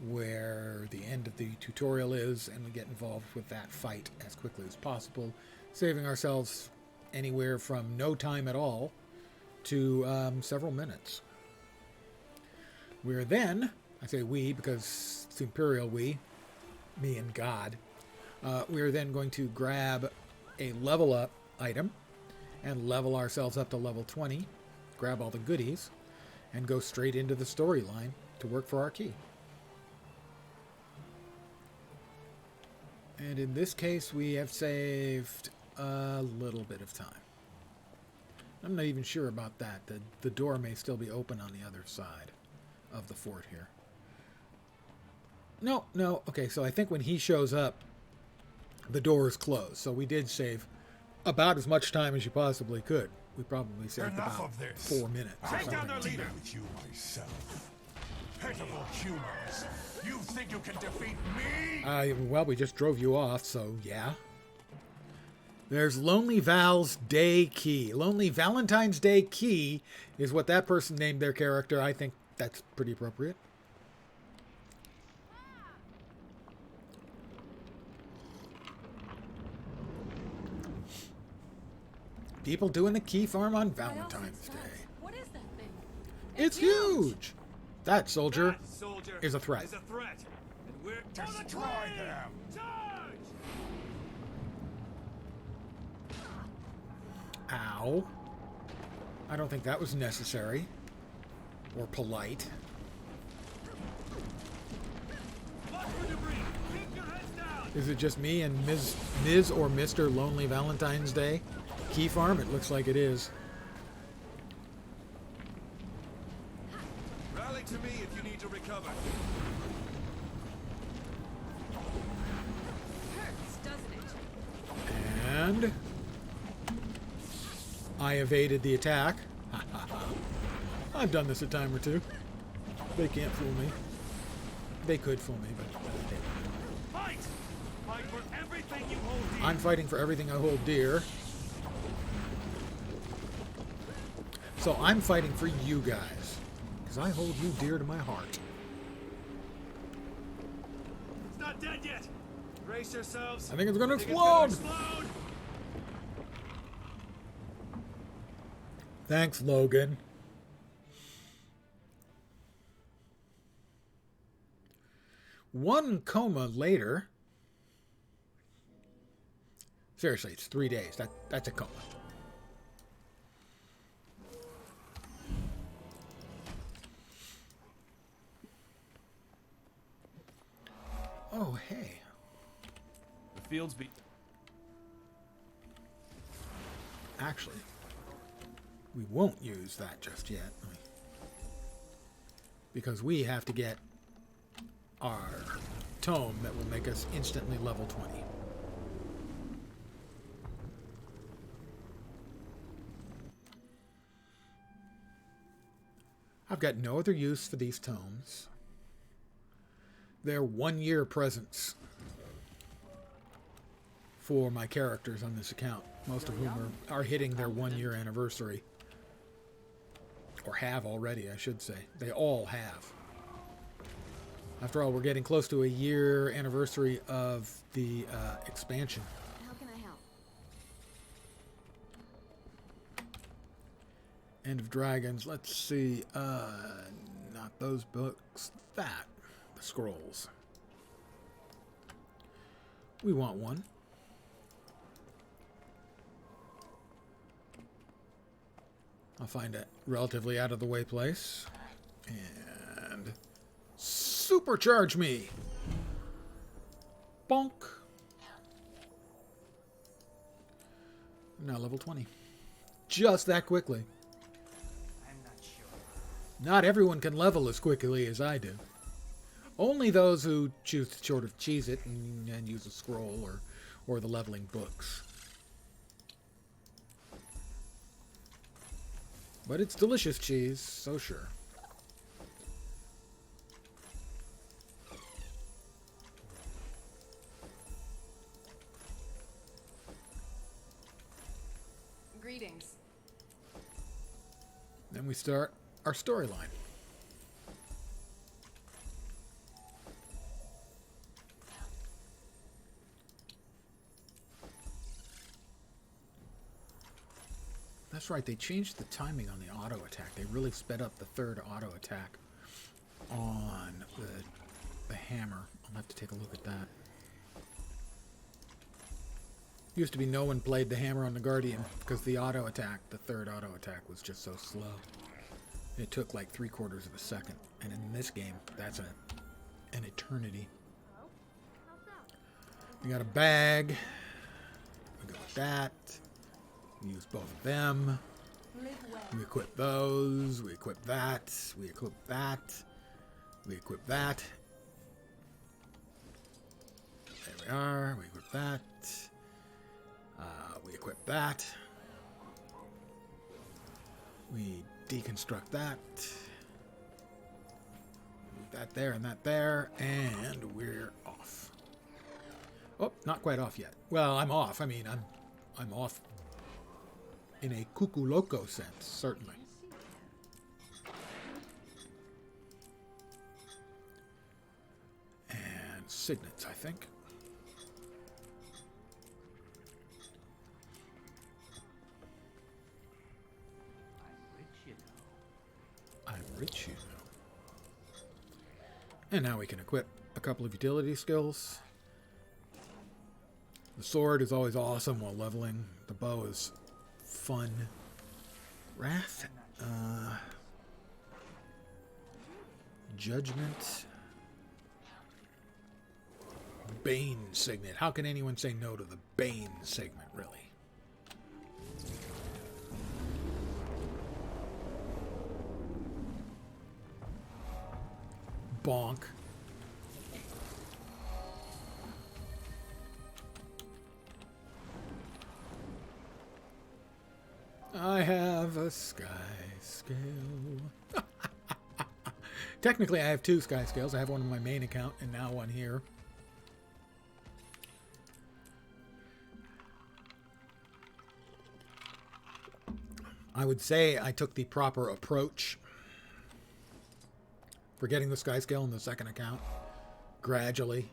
where the end of the tutorial is, and we get involved with that fight as quickly as possible, saving ourselves anywhere from no time at all to several minutes. We're then, I say we because it's Imperial we, me and God, we're then going to grab a level up item and level ourselves up to level 20, grab all the goodies, and go straight into the storyline to work for our key. And in this case, we have saved a little bit of time. I'm not even sure about that. The door may still be open on the other side of the fort here. No. Okay, so I think when he shows up, the door is closed. So we did save about as much time as you possibly could. We probably saved Enough about of this. 4 minutes. or Take down something. their leader with you myself. Pitiful humans. You think you can defeat me? Well, we just drove you off, so yeah. There's Lonely Val's Day Key. Lonely Valentine's Day Key is what that person named their character. I think that's pretty appropriate. People doing the key farm on Valentine's Day. What is that thing? It's huge! That soldier That soldier is a threat. Is a threat. And we're Destroy them! Charge! Ow. I don't think that was necessary. Or polite. Watch for debris. Keep your heads down. Is it just me and Ms. or Mr. Lonely Valentine's Day? Key farm? It looks like it is. Rally to me if you need to recover. Hurts, doesn't it? And I evaded the attack. I've done this a time or two. They can't fool me. They could fool me, but they didn't. Fight! Fight for everything you hold dear. I'm fighting for everything I hold dear. So I'm fighting for you guys. Because I hold you dear to my heart. It's not dead yet. Brace yourselves. I think it's going to I think it's gonna explode. explode. Thanks, Logan. One coma later. Seriously, it's 3 days. That's a coma. Oh, hey. The fields be. Actually, we won't use that just yet. Because we have to get our tome that will make us instantly level 20. I've got no other use for these tomes. They're 1 year presents for my characters on this account, most of whom are hitting their 1 year anniversary. Or have already, I should say. They all have. After all, we're getting close to a year anniversary of the expansion. How can I help? End of Dragons. Let's see. Not those books. That. The scrolls. We want one. I'll find a relatively out of the way place. And supercharge me. Bonk. Now level 20. Just that quickly. I'm not sure. Not everyone can level as quickly as I do. Only those who choose to sort of cheese it and use a scroll or the leveling books. But it's delicious cheese, so sure. Greetings. Then we start our storyline. That's right, they changed the timing on the auto attack. They really sped up the third auto attack on the hammer. I'll have to take a look at that. Used to be no one played the hammer on the Guardian because the auto attack, the third auto attack, was just so slow. It took like 3/4 of a second. And in this game, that's an eternity. We got a bag. We go with that. We use both of them. We equip those. We equip that. We equip that. We equip that. There we are. We equip that. We equip that. We deconstruct that. Move that there and that there. And we're off. Oh, not quite off yet. Well, I'm off. I mean, I'm off in a cuckoo loco sense, certainly. And signets, I think. I'm rich, you know. And now we can equip a couple of utility skills. The sword is always awesome while leveling. The bow is fun. Wrath. Judgment. Bane Signet. How can anyone say no to the Bane Signet, really? Bonk. I have a Skyscale. Technically, I have 2 Skyscales. I have one on my main account and now one here. I would say I took the proper approach for getting the Skyscale in the second account gradually.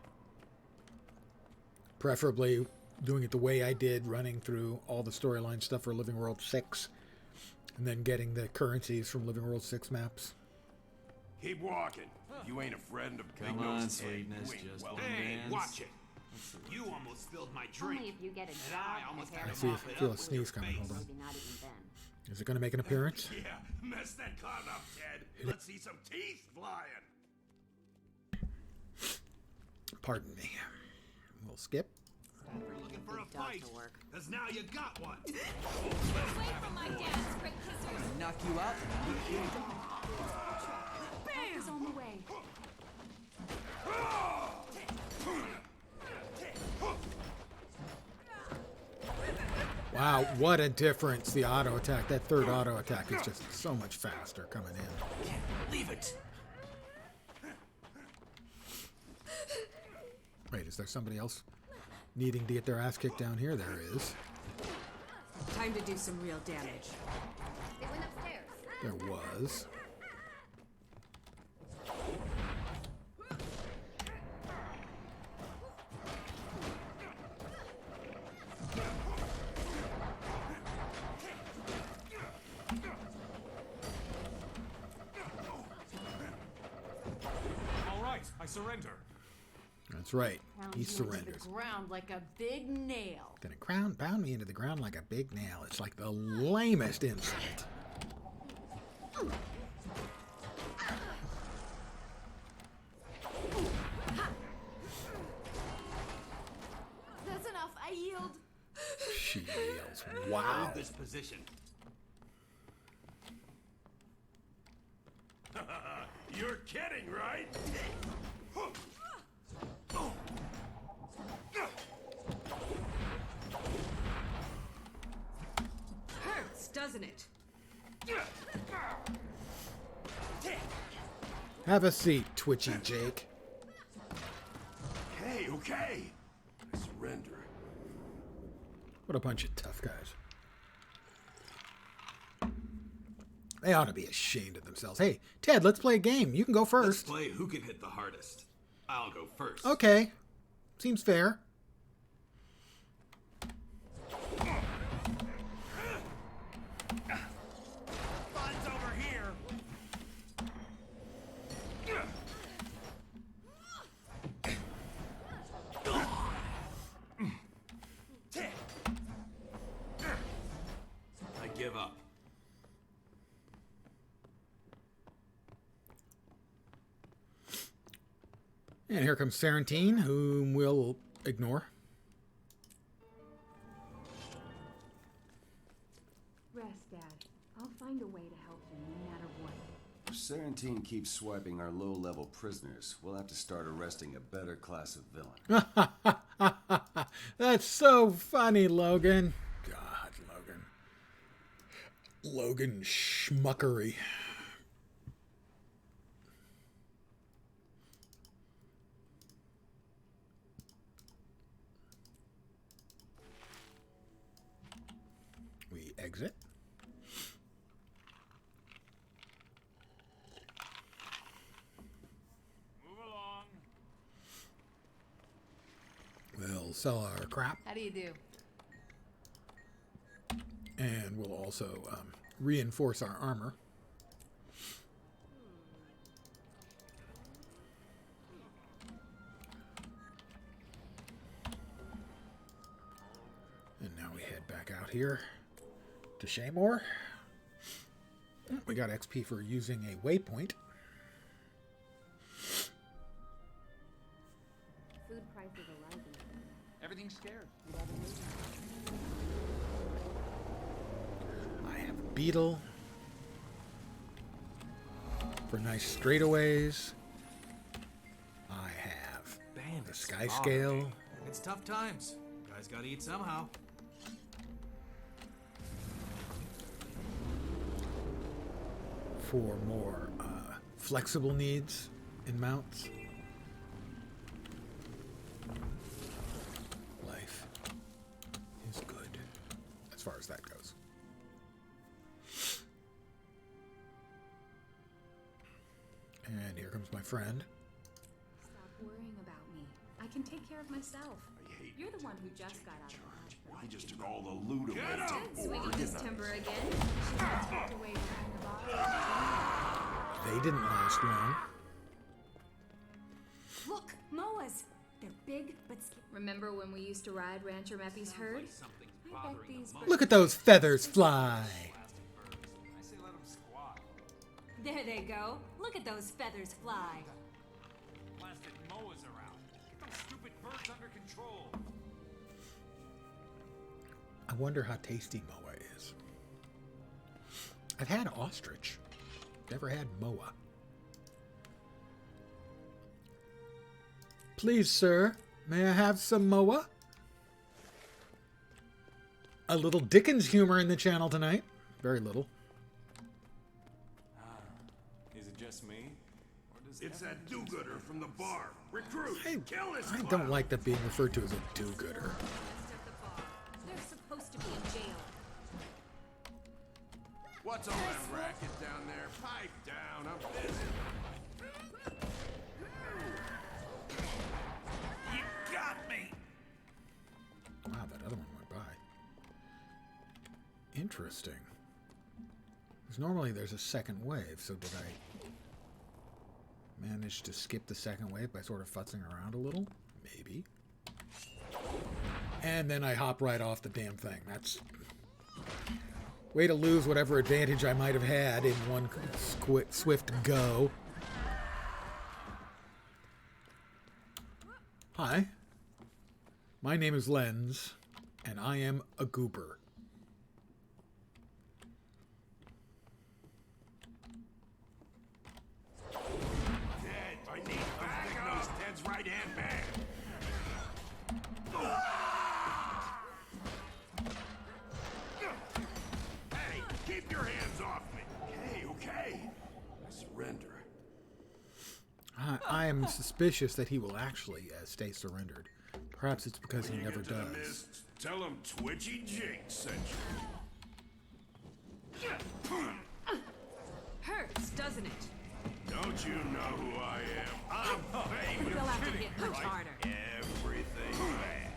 Preferably doing it the way I did, running through all the storyline stuff for Living World 6, and then getting the currencies from Living World 6 maps. Keep walking. You ain't a friend of Come on, sweetness, just one Hey, dance. watch it. You almost spilled my drink. Only if you get a And job. I almost had I to see mop if it feel up a with sneeze your coming. face. Hold on. Maybe not even then. Is it going to make an appearance? Yeah, mess that clown up, Ted. Let's see some teeth flying. Pardon me. We'll skip. We're looking for a fight, because now you got one. Away from my dad's quick kissers. Knock you out? Help is on the way. Wow, what a difference the auto attack. That third auto attack is just so much faster coming in. Leave it. Wait, is there somebody else needing to get their ass kicked down here? There is. Time to do some real damage. They went upstairs. There was. All right, I surrender. That's right. Pound He you into surrenders. the ground like a big nail. Gonna pound me into the ground like a big nail. It's like the lamest insult. That's enough. I yield. She yells, wow. This position. You're kidding, right? Hurts, doesn't it? Have a seat, Twitchy Jake. Okay, okay. I surrender. What a bunch of tough guys. They ought to be ashamed of themselves. Hey, Ted, let's play a game. You can go Let's first. play who can hit the hardest. I'll go first. Okay. Seems fair. Fun's over here. I give up. And here comes Sarantine, whom we'll ignore. Rest, Dad. I'll find a way to help you no matter what. If Sarantine keeps swiping our low-level prisoners, we'll have to start arresting a better class of villain. That's so funny, Logan. God, Logan. Logan schmuckery. We exit. Move along. We'll sell our crap, How do you do? and we'll also reinforce our armor. And now we head back out here to Shaymore. We got XP for using a waypoint. Food prices are rising. Everything's scarce. I have a beetle for nice straightaways. I have the Skyscale. It's tough times. Guys gotta eat somehow. For more flexible needs in mounts. Life is good as far as that goes. And here comes my friend. Stop worrying about me. I can take care of myself. You're the one who just got out of the hospital. He just took all the loot away. Ted's swinging his temper again. She got tucked away behind the box. They didn't last long. Look, moas. They're big, but remember when we used to ride Rancher Meppy's herd? I bet these Look at those feathers fly. I say let them squat. There they go. Look at those feathers fly. Plastic mowers around. Get those stupid birds under control. I wonder how tasty moa is. I've had ostrich. Never had moa. Please, sir, may I have some moa? A little Dickens humor in the channel tonight. Very little. Is it just me? Or does It's that do-gooder from the bar. Recruit! Kill this I clown! don't like that being referred to as a do-gooder. They're supposed to be in jail. What's all that racket down there? Pipe down, I'm busy. You got me. Wow, that other one went by. Interesting. Because normally there's a second wave, so did I manage to skip the second wave by sort of futzing around a little? Maybe. And then I hop right off the damn thing. That's way to lose whatever advantage I might have had in one swift go. Hi. My name is Lens, and I am a goober. Ted, I need big-nosed Ted's right-hand man. Hey, keep your hands off me. I am suspicious that he will actually stay surrendered. Perhaps it's because he never does. Tell him Twitchy Jake sent you. Hurts, doesn't it? Don't you know who I am? I'm famous. You'll have to hit much harder. Everything bad.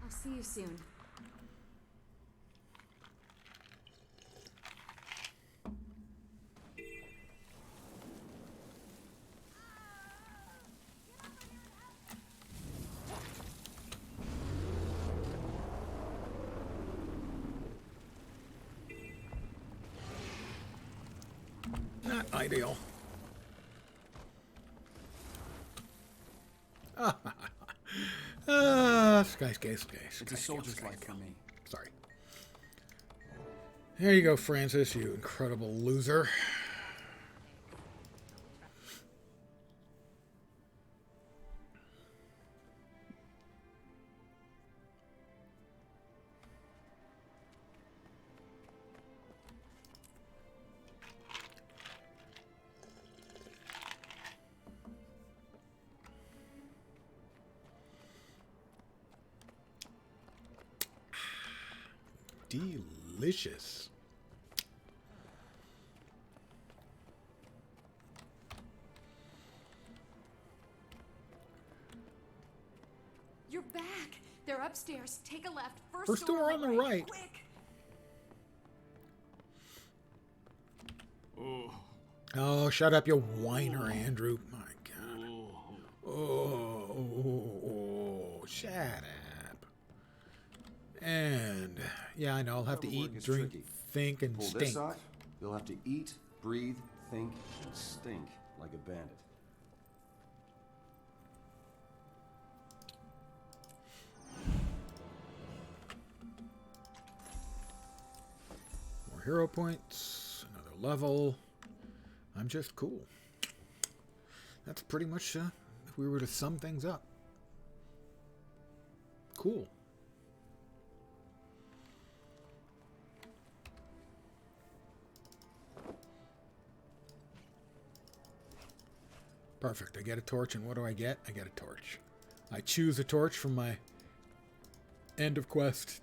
I'll see you soon. Not ideal. Skyscale. It's a soldier's life for me. Sorry. There you go, Francis, you incredible loser. Delicious. You're back. They're upstairs. Take a left. First door on the right. Quick. Oh, shut up, you whiner, Andrew. My God. Oh, shut up. And yeah, I know. I'll have to eat, drink, think, and Pull stink. this off, you'll have to eat, breathe, think, and stink like a bandit. More hero points. Another level. I'm just cool. That's pretty much, if we were to sum things up. Cool. Perfect. I get a torch, and what do I get? I get a torch. I choose a torch from my end of quest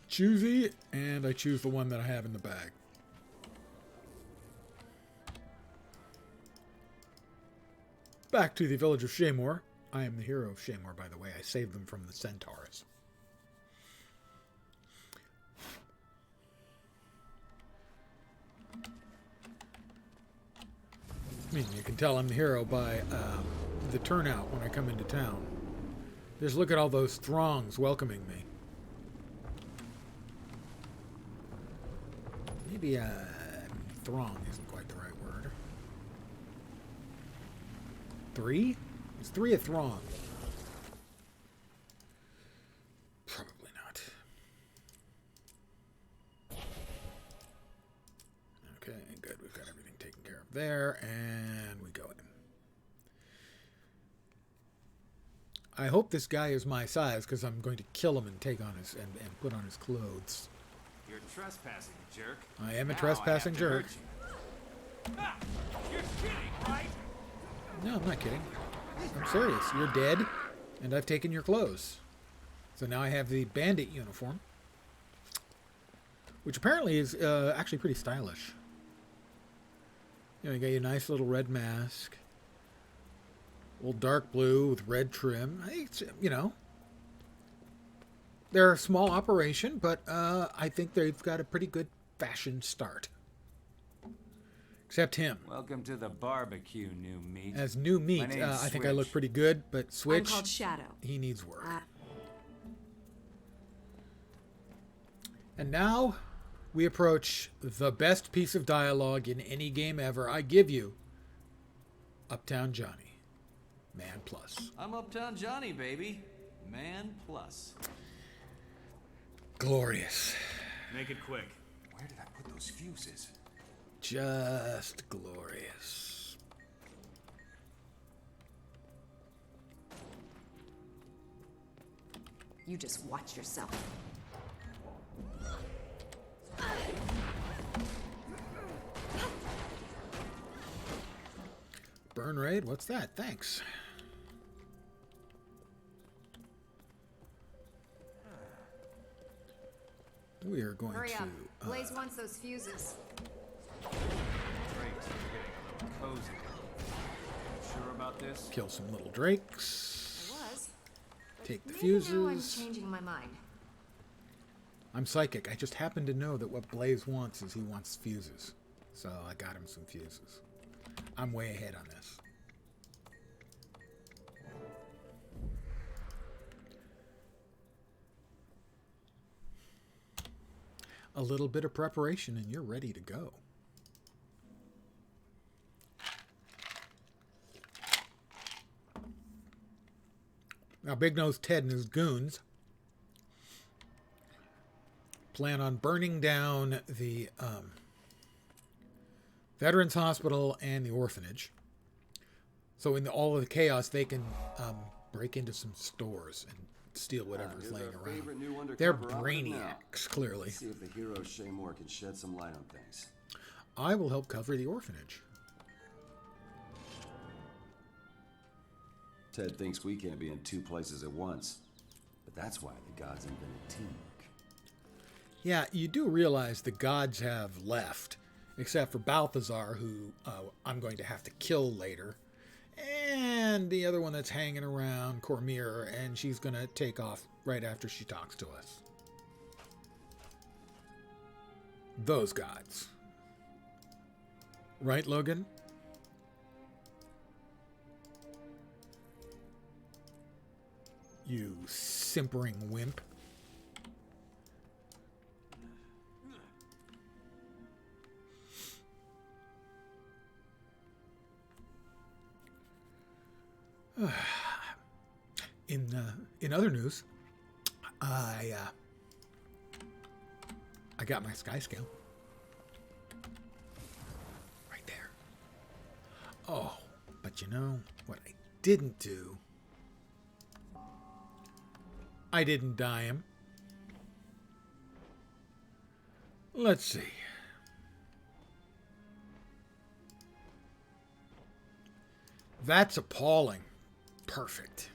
choosy, and I choose the one that I have in the bag. Back to the village of Shaymore. I am the hero of Shaymore, by the way. I saved them from the centaurs. I mean, you can tell I'm the hero by the turnout when I come into town. Just look at all those throngs welcoming me. Maybe throng isn't quite the right word. Three? Is three a throng? Probably not. Okay, good. We've got everything taken care of there, and we go in. I hope this guy is my size, because I'm going to kill him and take on his and put on his clothes. You're trespassing, jerk. I am a trespassing jerk. Ah, you're kidding, right? No, I'm not kidding. I'm serious. You're dead, and I've taken your clothes. So now I have the bandit uniform, which apparently is actually pretty stylish. You know, you got your nice little red mask, old dark blue with red trim. It's, you know, they're a small operation, but I think they've got a pretty good fashion start. Except him. Welcome to the barbecue, new meat. As new meat, I think I look pretty good, but Switch, I'm called Shadow. He needs work. And now we approach the best piece of dialogue in any game ever. I give you Uptown Johnny, Man Plus. I'm Uptown Johnny, baby. Man Plus. Glorious. Make it quick. Where did I put those fuses? Just glorious. You just watch yourself. Burn raid? What's that? Thanks. We are going Hurry to... up. Blaze wants those fuses. Drakes are getting a little cozy. Sure about this? Kill some little drakes. I was. Take the Maybe fuses. now I'm changing my mind. I'm psychic. I just happen to know that what Blaze wants is he wants fuses. So I got him some fuses. I'm way ahead on this. A little bit of preparation and you're ready to go. Now, Big Nose Ted and his goons plan on burning down the Veterans Hospital and the orphanage. So in all of the chaos, they can break into some stores and steal whatever's laying around. They're brainiacs, clearly. Let's see if the hero Shaymore can shed some light on things. I will help cover the orphanage. Ted thinks we can't be in two places at once, but that's why the gods invented teamwork. Yeah, you do realize the gods have left, except for Balthazar, who I'm going to have to kill later, and the other one that's hanging around, Cormier, and she's going to take off right after she talks to us. Those gods. Right, Logan? You simpering wimp. In other news, I got my Skyscale. Right there. Oh, but you know what I didn't do? I didn't dye him. Let's see. That's appalling. Perfect.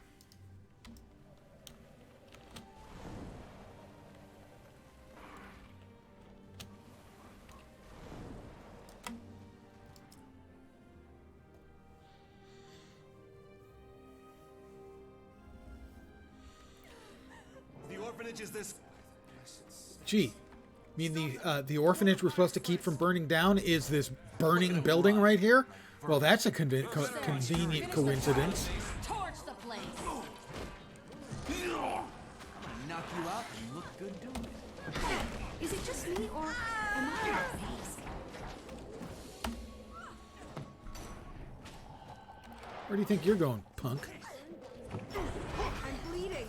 The orphanage is this. Gee, I mean the orphanage we're supposed to keep from burning down is this burning building right here? Well, that's a convenient coincidence. Torch the place. I'm gonna knock you out and look good doing it. Is it just me or am I crazy? Where do you think you're going, punk? I'm bleeding.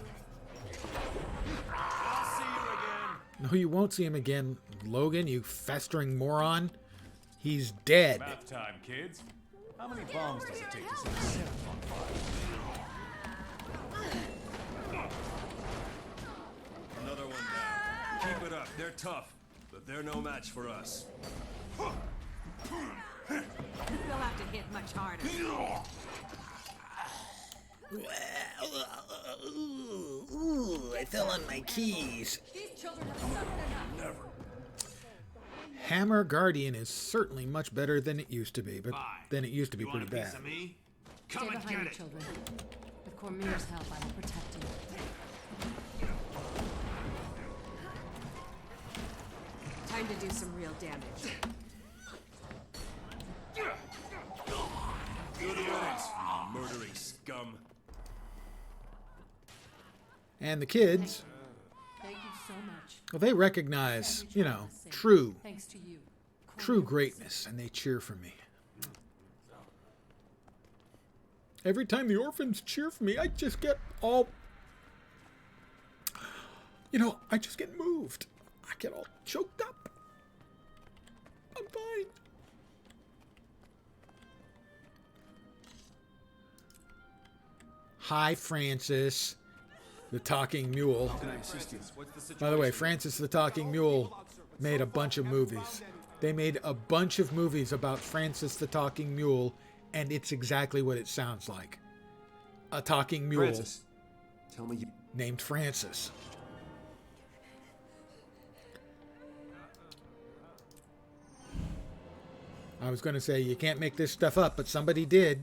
I'll see you again. No, you won't see him again, Logan, you festering moron. He's dead. Bath time, kids. How many bombs does it take to set a ship on fire? Another one down. Keep it up. They're tough, but they're no match for us. You'll have to hit much harder. Ooh, I fell on my keys. These children have suffered enough. Never. Hammer Guardian is certainly much better than it used to be, but then it used to be You pretty want a piece bad. of me? Stay Come and behind get me, it. children. With Cormier's help, I will protect you. Time to do some real damage. Good riddance, you murdering scum. And the kids, Thank you so much. well, they recognize, Every you child know, is safe. true Thanks to you. true greatness, and they cheer for me. Every time the orphans cheer for me, I just get all, you know, I just get moved. I get all choked up. I'm fine. Hi, Francis, the talking mule. Can I assist you? What's the situation? By the way, Francis the talking mule made a bunch of movies. They made a bunch of movies about Francis the Talking Mule, and it's exactly what it sounds like. A talking mule. Francis, tell me you... Named Francis. I was going to say, you can't make this stuff up, but somebody did.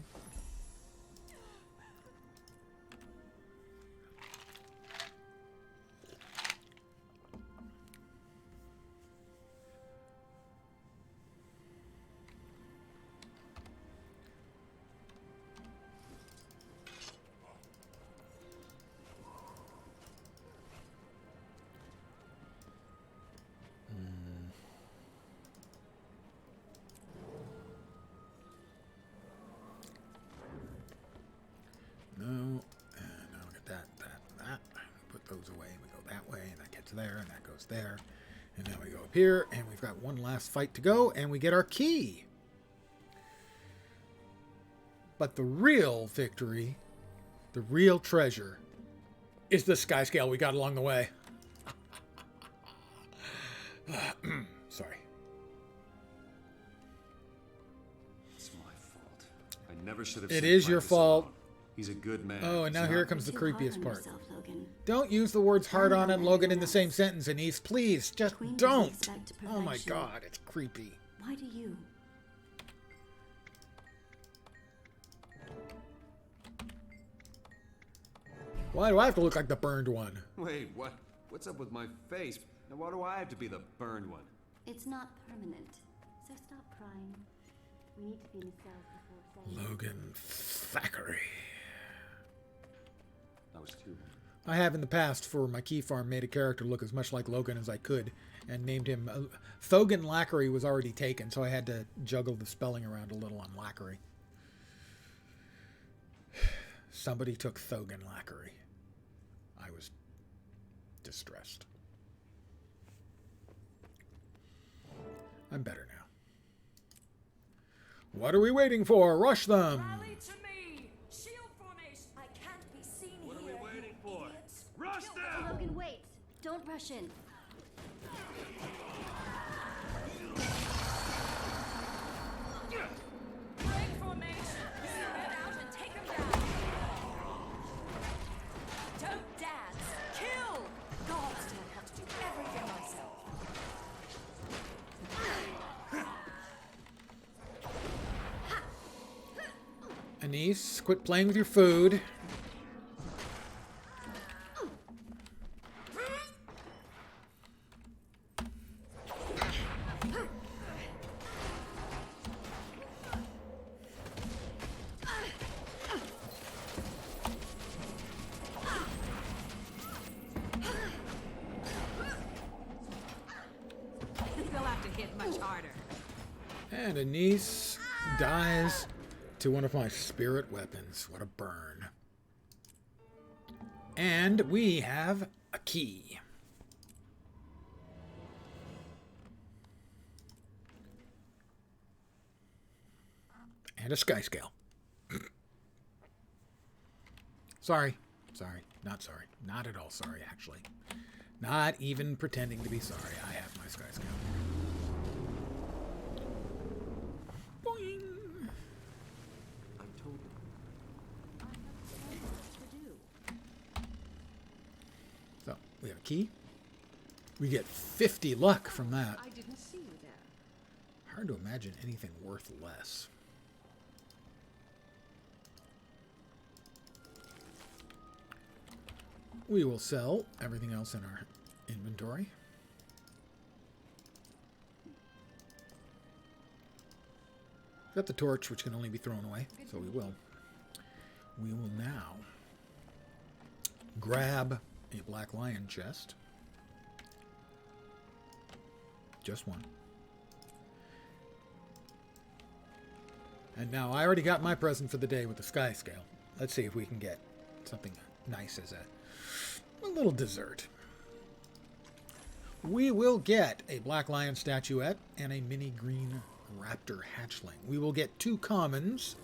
There, and that goes there, and then we go up here, and we've got one last fight to go, and we get our key. But the real victory, the real treasure, is the Skyscale we got along the way. Sorry. It's my fault. I never should have. It is your fault. Alone. He's a good man. Oh, and now He's here not... comes the creepiest part. Yourself, Logan. Don't use the words hard on and Logan in the same sentence, Anise. Please, just don't. Oh my god, it's creepy. Why do you? Why do I have to look like the burned one? Wait, what? What's up with my face? Now why do I have to be the burned one? It's not permanent, so stop crying. We need to be in the cells before saying. Logan Thackeray. I was too. I have in the past, for my key farm, made a character look as much like Logan as I could, and named him... Thogan Lackery was already taken, so I had to juggle the spelling around a little on Lackery. Somebody took Thogan Lackery. I was distressed. I'm better now. What are we waiting for? Rush them! Rally to me! Shield formation! I can't be seen What here. are we waiting for? Idiots. Rush them! Logan, wait. Don't rush in. Break formation! Get out and take him down! Don't dance! Kill! Gods don't have to do everything myself. Anise, quit playing with your food. They'll have to hit much harder. And Anise dies to one of my spirit weapons. What a burn. And we have a key. And a Skyscale. Sorry. Sorry. Not sorry. Not at all sorry, actually. Not even pretending to be sorry. I have my Skyscale. Boing. I told him. So, we have a key. We get 50 luck from that. I didn't see you there. Hard to imagine anything worth less. We will sell everything else in our inventory. Got the torch, which can only be thrown away, so we will. We will now grab a Black Lion chest. Just one. And now I already got my present for the day with the Skyscale. Let's see if we can get something nice as a little dessert. We will get a Black Lion statuette and a mini green raptor hatchling. We will get 2 commons.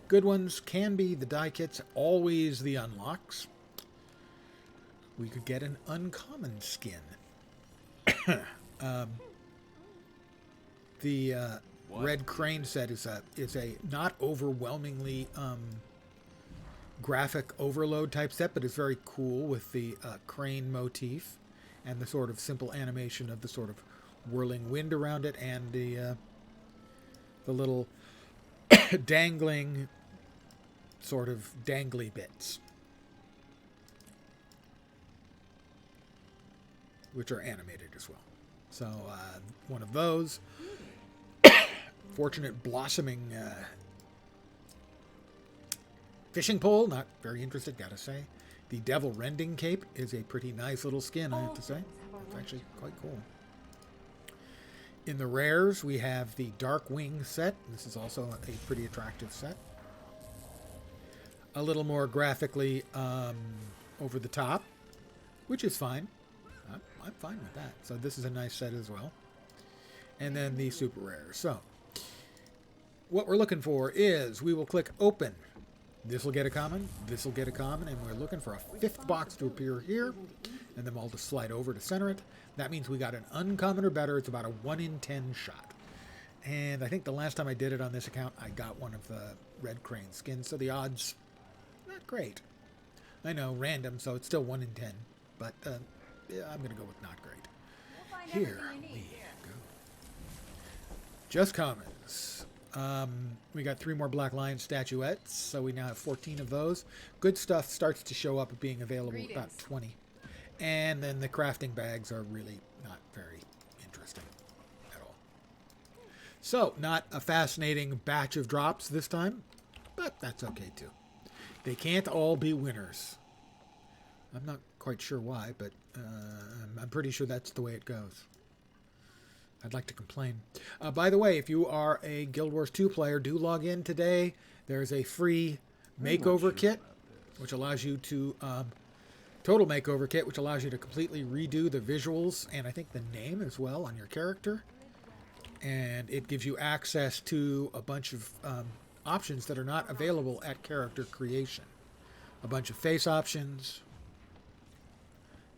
Good ones can be the die kits, always the unlocks. We could get an uncommon skin. The Red Crane set is a not overwhelmingly graphic overload type set, but it's very cool with the crane motif and the sort of simple animation of the sort of whirling wind around it and the little dangling sort of dangly bits, which are animated as well. So one of those. Fortunate blossoming fishing pole. Not very interested, gotta say. The Devil Rending Cape is a pretty nice little skin, I have to say. It's actually quite cool. In the rares, we have the Dark Wing set. This is also a pretty attractive set. A little more graphically over the top, which is fine. I'm fine with that. So this is a nice set as well. And then the super rares. So what we're looking for is we will click open. This will get a common. This will get a common. And we're looking for a fifth box to appear here. And then I'll just slide over to center it. That means we got an uncommon or better. It's about a 1 in 10 shot. And I think the last time I did it on this account, I got one of the Red Crane skins. So the odds, not great. I know, random, so it's still 1 in 10. But yeah, I'm going to go with not great. Here we go. Just commons. We got 3 more Black Lion statuettes, so we now have 14 of those. Good stuff starts to show up being available at about 20. And then the crafting bags are really not very interesting at all. So, not a fascinating batch of drops this time, but that's okay too. They can't all be winners. I'm not quite sure why, but I'm pretty sure that's the way it goes. I'd like to complain. By the way, if you are a Guild Wars 2 player, do log in today. There's a free makeover kit, which allows you to... total makeover kit, which allows you to completely redo the visuals and I think the name as well on your character. And it gives you access to a bunch of options that are not available at character creation. A bunch of face options.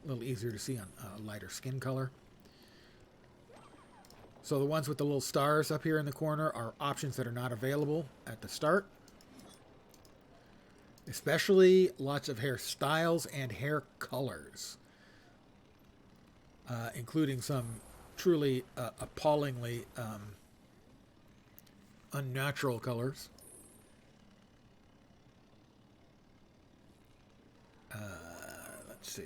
A little easier to see on lighter skin color. So the ones with the little stars up here in the corner are options that are not available at the start. Especially lots of hairstyles and hair colors. Including some truly appallingly unnatural colors. Let's see.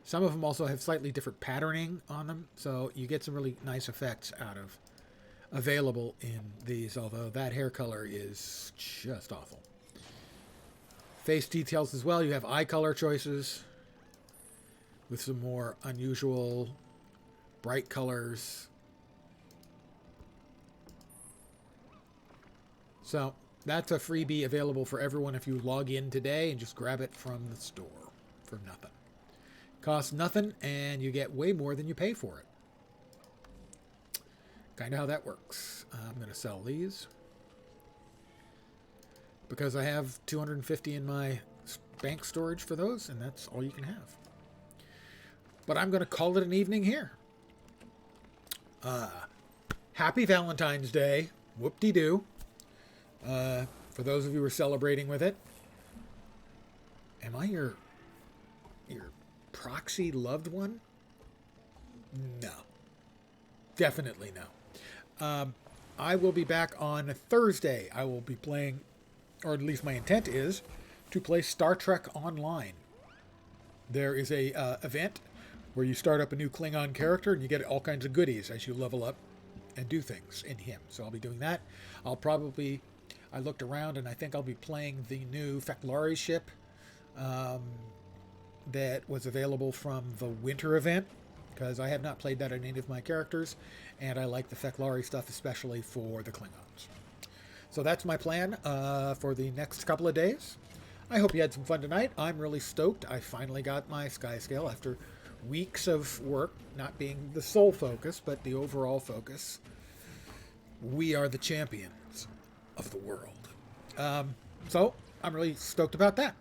Some of them also have slightly different patterning on them, so you get some really nice effects out of available in these, although that hair color is just awful. Face details as well. You have eye color choices with some more unusual bright colors. So that's a freebie available for everyone if you log in today and just grab it from the store for nothing. Costs nothing, and you get way more than you pay for it. Kind of how that works. I'm going to sell these because I have 250 in my bank storage for those, and that's all you can have. But I'm going to call it an evening here. Happy Valentine's Day. Whoop-de-doo. For those of you who are celebrating with it. Am I your proxy loved one? No. Definitely no. I will be back on Thursday. I will be playing, or at least my intent is, to play Star Trek Online. There is a event where you start up a new Klingon character and you get all kinds of goodies as you level up and do things in him. So I'll be doing that. I looked around and I think I'll be playing the new Feclari ship that was available from the winter event, because I have not played that on any of my characters, and I like the Feclari stuff, especially for the Klingons. So that's my plan for the next couple of days. I hope you had some fun tonight. I'm really stoked. I finally got my Skyscale after weeks of work, not being the sole focus, but the overall focus. We are the champions of the world. So I'm really stoked about that.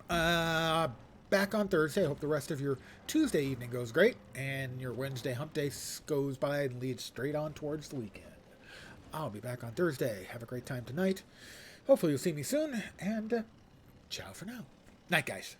Back on Thursday. I hope the rest of your Tuesday evening goes great, and your Wednesday hump day goes by and leads straight on towards the weekend. I'll be back on Thursday. Have a great time tonight. Hopefully you'll see me soon, and ciao for now. Night, guys.